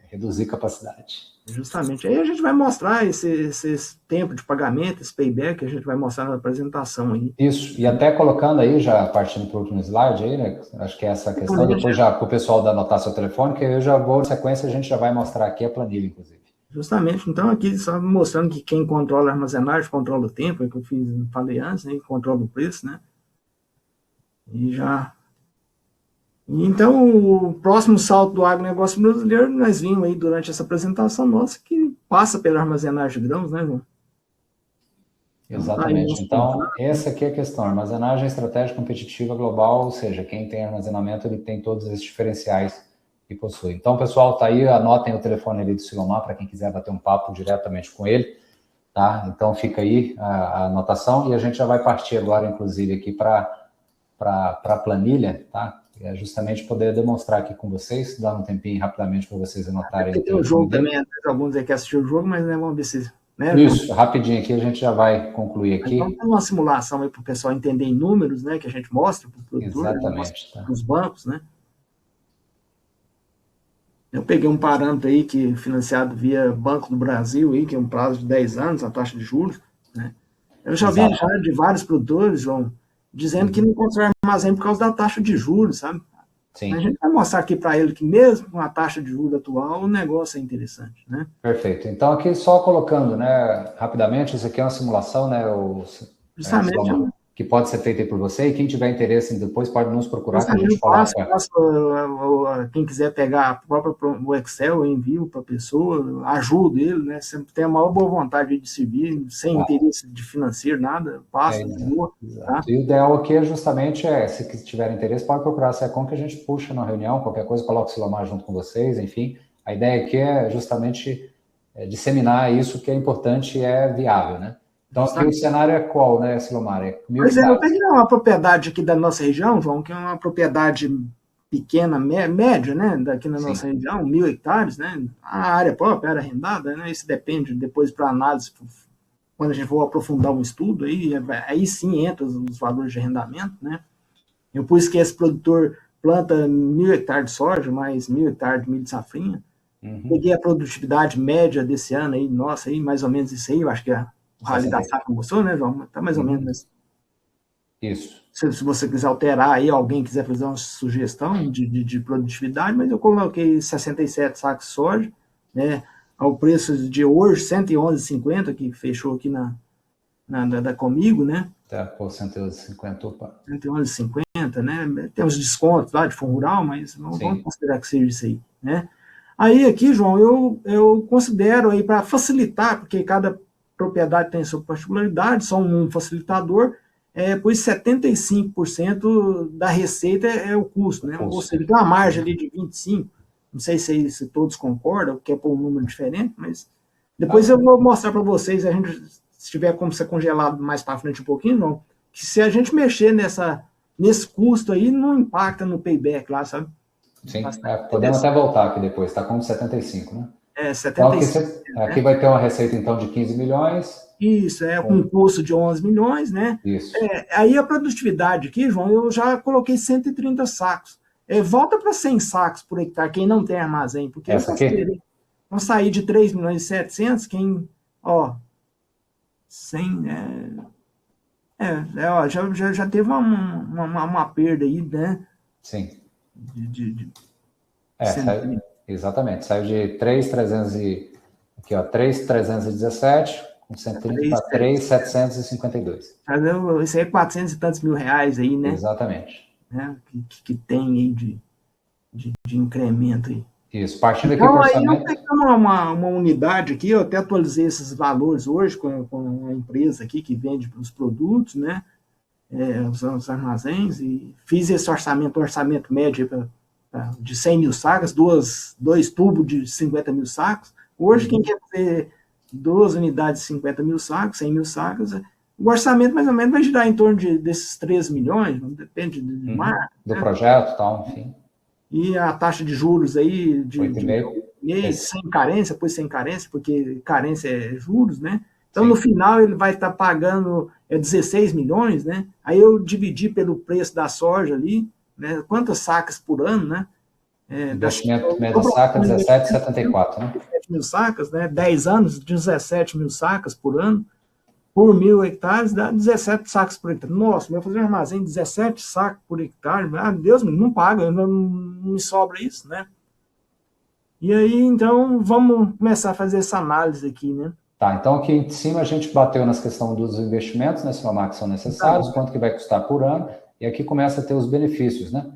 reduzir capacidade. Justamente. Aí a gente vai mostrar esse tempo de pagamento, esse payback, a gente vai mostrar na apresentação aí. Isso, e até colocando aí, já partindo para o último slide aí, né? Acho que é essa questão, depois já para o pessoal anotar seu telefone, que eu já vou, na sequência, a gente já vai mostrar aqui a planilha, inclusive. Justamente, então aqui só mostrando que quem controla a armazenagem, controla o tempo, é que eu falei antes, né? Controla o preço, né? E já... Então, o próximo salto do agronegócio brasileiro, nós vimos aí durante essa apresentação nossa, que passa pela armazenagem de grãos, né, João? Exatamente. Então, essa aqui é a questão. Armazenagem estratégica competitiva global, ou seja, quem tem armazenamento, ele tem todos esses diferenciais que possui. Então, pessoal, tá aí, anotem o telefone ali do Silomar para quem quiser bater um papo diretamente com ele, tá? Então, fica aí a anotação e a gente já vai partir agora, inclusive, aqui para a planilha, tá? É justamente poder demonstrar aqui com vocês, dar um tempinho rapidamente para vocês anotarem. Tem o jogo também, alguns aí que assistiu o jogo, mas né, vamos ver se... Né, isso, rapidinho aqui, a gente já vai concluir aqui. Então, tem uma simulação aí para o pessoal entender em números, né, que a gente mostra para o produtor, exatamente, para os bancos, né. Eu peguei um parâmetro aí que financiado via Banco do Brasil, aí, que é um prazo de 10 anos, a taxa de juros, né. Eu já vi já de vários produtores, João, dizendo que não consegue armazém por causa da taxa de juros, sabe? Sim. A gente vai mostrar aqui para ele que mesmo com a taxa de juros atual, o negócio é interessante, né? Perfeito. Então, aqui só colocando, né, rapidamente, isso aqui é uma simulação, né, justamente, que pode ser feita aí por você, e quem tiver interesse depois pode nos procurar, que a gente coloca. Quem quiser pegar o Excel, eu envio para a pessoa, ajudo ele, né? Sempre tem a maior boa vontade de servir, sem interesse de financeiro, nada, passa de boa. Tá? E o ideal aqui é justamente, se tiver interesse, pode procurar a SECOM, que a gente puxa na reunião, qualquer coisa, coloca o Silomar junto com vocês, enfim. A ideia aqui é justamente disseminar isso que é importante e é viável, né? Então, aqui o cenário é qual, né, Silomar? Pois é, eu peguei uma propriedade aqui da nossa região, João, que é uma propriedade pequena, média, né, daqui na nossa região, 1.000 hectares, né, a área própria, a área arrendada, né, isso depende depois para análise, quando a gente for aprofundar um estudo, aí sim entra os valores de arrendamento, né. Eu pus que esse produtor planta 1.000 hectares de soja, mais 1.000 hectares de milho de safrinha, peguei a produtividade média desse ano aí, nossa, aí mais ou menos isso aí, eu acho que o Rally da Safra mostrou, né, João? Tá mais ou menos. Isso. Se você quiser alterar aí, alguém quiser fazer uma sugestão de produtividade, mas eu coloquei 67 sacos de soja, né, ao preço de hoje, 111,50, que fechou aqui comigo, né? Tá, por 111,50, opa. 111,50, né? Tem uns descontos lá de fundo rural, mas vamos considerar que seja isso aí, né? Aí aqui, João, eu considero aí para facilitar, porque cada propriedade tem sua particularidade, só um facilitador, pois 75% da receita é o custo, né? Ou seja, tem uma margem ali de 25%, não sei se todos concordam, quer pôr um número diferente, mas depois eu vou mostrar para vocês, a gente, se tiver como ser congelado mais para frente um pouquinho, João, que se a gente mexer nesse custo aí, não impacta no payback lá, sabe? Sim, podemos até voltar aqui depois, está com 75, né? 75. Então, aqui vai ter uma receita, então, de 15 milhões. Isso, com um custo de 11 milhões, né? Isso. Aí a produtividade aqui, João, eu já coloquei 130 sacos. Volta para 100 sacos por hectare, quem não tem armazém, porque vão sair de 3 milhões e 700, quem, 100, já teve uma perda aí, né? Sim. Exatamente. Saiu de 3,317 Com 130 para 3.752. Isso aí é 400 e tantos mil reais aí, né? Exatamente. Né? Que tem aí de incremento aí. Isso, partindo Então, aqui aí do eu orçamento. peguei uma unidade aqui, eu até atualizei esses valores hoje com uma empresa aqui que vende os produtos, né? Os armazéns, e fiz esse orçamento médio de 100 mil sacas, dois tubos de 50 mil sacos. Hoje, quem quer fazer 2 unidades de 50 mil sacos, 100 mil sacos, o orçamento mais ou menos vai girar em torno desses 3 milhões, depende de marca. Do né? projeto e tal, enfim. E a taxa de juros aí de 8,5. sem carência, pois sem carência, porque carência é juros, né? Então, Sim. no final, ele vai estar pagando 16 milhões, né? Aí eu dividi pelo preço da soja ali, né? Quantas sacas por ano, né? Investimento médio da saca, 17,74, né? 17 mil sacas, né? 10 anos, 17 mil sacas por ano, por 1.000 hectares, dá 17 sacos por hectare. Nossa, eu vou fazer um armazém de 17 sacos por hectare, ah, Deus, não paga, não me sobra isso, né? E aí, então, vamos começar a fazer essa análise aqui, né? Tá, então aqui em cima a gente bateu nas questões dos investimentos, né, Silomar, que são necessários, quanto que vai custar por ano, e aqui começa a ter os benefícios, né?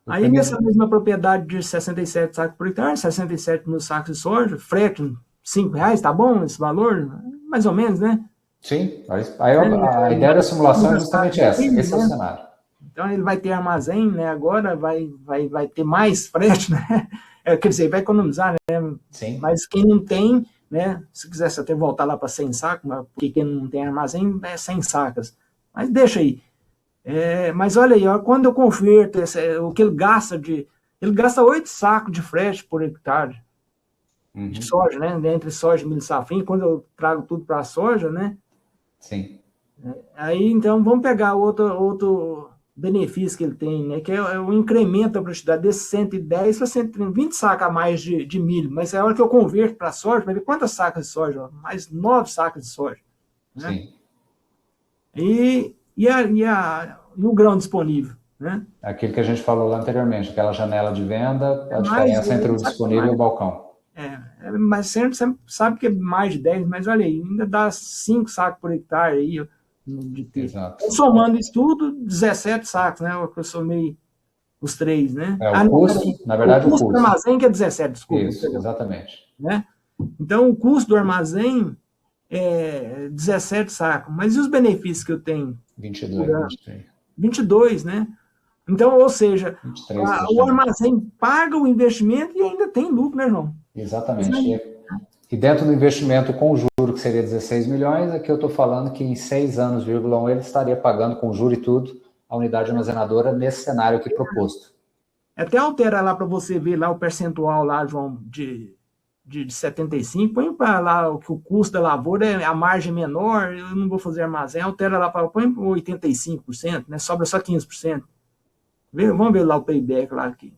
Aí nessa mesma propriedade de 67 sacos por hectare, 67 mil sacos de soja, frete R$5, tá bom esse valor? Mais ou menos, né? Sim, aí a ideia da simulação é justamente essa, esse é o cenário. Então ele vai ter armazém, né? Agora vai ter mais frete, né? Quer dizer, vai economizar, né? Sim. Mas quem não tem, né? Se quisesse até voltar lá para 100 sacos, porque quem não tem armazém é 100 sacas. Mas deixa aí. Mas olha aí, ó, quando eu converto o que ele gasta ele gasta 8 sacos de frete por hectare de soja, né? Entre soja e milho safrinha, quando eu trago tudo para a soja, né? Sim. Aí, então, vamos pegar outro benefício que ele tem, né? Que é o incremento da produtividade desse 110 para 130, 20 sacas a mais de milho. Mas é a hora que eu converto para a soja, vai ver quantas sacas de soja? Mais 9 sacas de soja. Né? Sim. E o grão disponível, né? Aquilo que a gente falou lá anteriormente, aquela janela de venda, a diferença entre o disponível e o balcão. Mas sempre sabe que é mais de 10, mas olha aí, ainda dá 5 sacos por hectare aí de ter. Exato. Então, somando isso tudo, 17 sacos, né? Eu somei os 3, né? O custo, na verdade, o custo do armazém que é 17, desculpa. Isso, exatamente. Né? Então, o custo do armazém é 17 sacos. Mas e os benefícios que eu tenho? 22, né? Então, ou seja, 23, o armazém paga o investimento e ainda tem lucro, né, João? Exatamente. E dentro do investimento com juro, que seria 16 milhões, aqui eu estou falando que em 6 anos, ele estaria pagando com juro e tudo a unidade armazenadora nesse cenário aqui proposto. Até altera lá para você ver lá o percentual lá, João, de 75, põe para lá que o custo da lavoura é a margem menor, eu não vou fazer armazém, altera lá para põe 85%, né? Sobra só 15%. Vamos ver lá o payback lá aqui.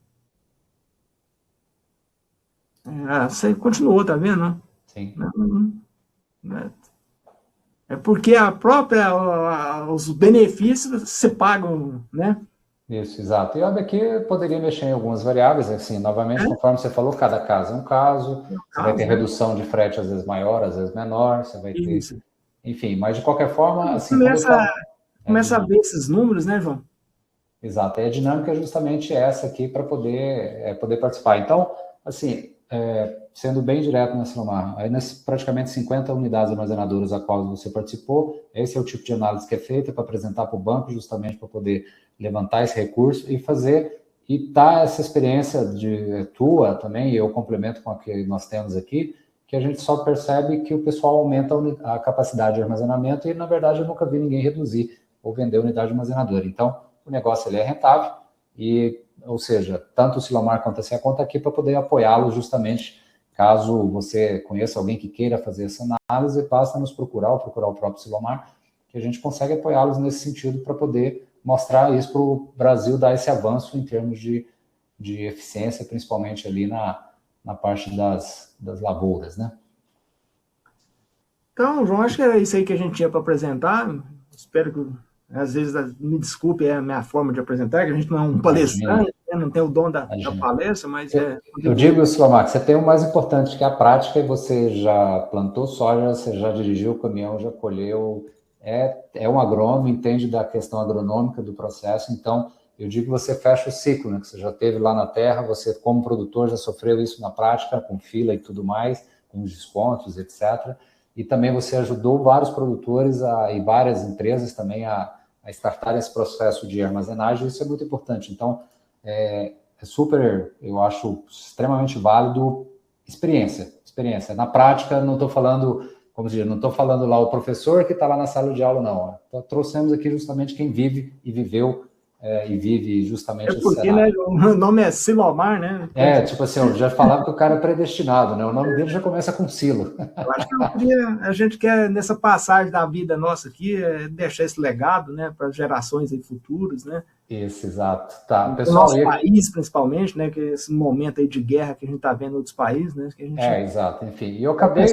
Você continuou, tá vendo? Sim. É porque os benefícios se pagam, né? Isso, exato. E olha aqui, poderia mexer em algumas variáveis, assim, novamente, conforme você falou, cada caso é um caso, você vai ter redução de frete às vezes maior, às vezes menor, você vai ter, enfim, mas de qualquer forma, assim... Começa a ver esses números, né, João? Exato, e a dinâmica é justamente essa aqui para poder participar. Então, assim, sendo bem direto, né, Silomar, aí nesse praticamente 50 unidades armazenadoras a qual você participou, esse é o tipo de análise que é feita para apresentar para o banco, justamente para poder levantar esse recurso e dar essa experiência de tua também, e eu complemento com a que nós temos aqui, que a gente só percebe que o pessoal aumenta a capacidade de armazenamento e, na verdade, eu nunca vi ninguém reduzir ou vender unidade armazenadora. Então, o negócio ele é rentável ou seja, tanto o Silomar quanto a Ciaconta aqui para poder apoiá-lo justamente caso você conheça alguém que queira fazer essa análise, basta nos procurar ou procurar o próprio Silomar, que a gente consegue apoiá-los nesse sentido para poder mostrar isso para o Brasil dar esse avanço em termos de eficiência, principalmente ali na parte das lavouras, né? Então, João, acho que era isso aí que a gente tinha para apresentar. Espero que Às vezes, me desculpe, é a minha forma de apresentar, que a gente não é um palestrante, né? Não tem o dom da palestra, mas Eu digo, Silomar, que você tem o mais importante, que é a prática, e você já plantou soja, você já dirigiu o caminhão, já colheu, é um agrônomo, entende da questão agronômica do processo, então eu digo que você fecha o ciclo, né? Que você já teve lá na terra, você como produtor já sofreu isso na prática, com fila e tudo mais, com os descontos, etc. E também você ajudou vários produtores e várias empresas também a startar esse processo de armazenagem, isso é muito importante. Então, é super, eu acho, extremamente válido experiência. Na prática, não estou falando, como dizer, não estou falando lá o professor que está lá na sala de aula, não. Então, trouxemos aqui justamente quem vive e viveu e vive justamente esse porque, cenário. Né, o nome é Silomar, né? Tipo assim, eu já falava que o cara é predestinado, né? O nome dele já começa com Silo. Eu acho que a gente quer, nessa passagem da vida nossa aqui, deixar esse legado, né, para gerações aí futuras, né? Isso, exato. Tá, o pessoal, nosso país, principalmente, né, que esse momento aí de guerra que a gente está vendo em outros países, né? Que a gente exato, enfim. E eu acabei...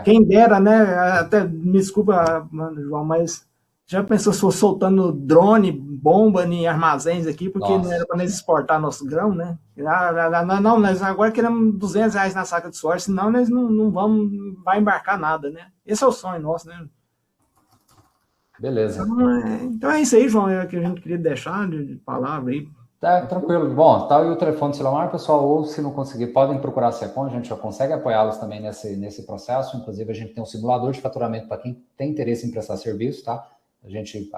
Quem dera, né, até, me desculpa, mano, João, mas já pensou se for soltando drone, bomba em armazéns aqui, porque não era para nós exportar nosso grão, né? Não, nós agora queremos R$200 na saca de soja, senão nós não vai embarcar nada, né? Esse é o sonho nosso, né? Beleza. Então é isso aí, João, é o que a gente queria deixar de palavra aí. Tá, tranquilo. Bom, tá aí o telefone do Silomar, pessoal, ou se não conseguir, podem procurar a Secom, a gente já consegue apoiá-los também nesse processo, inclusive a gente tem um simulador de faturamento para quem tem interesse em prestar serviço, tá? A gente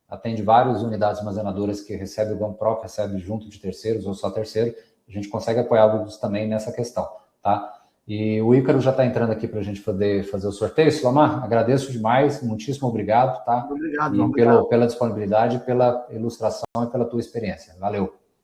atende várias unidades armazenadoras que recebem o grão próprio, recebe junto de terceiros ou só terceiro, a gente consegue apoiá-los também nessa questão, tá? E o Ícaro já está entrando aqui para a gente poder fazer o sorteio. Silomar, agradeço demais, muitíssimo obrigado, tá? Obrigado, e pela disponibilidade, pela ilustração e pela tua experiência. Valeu.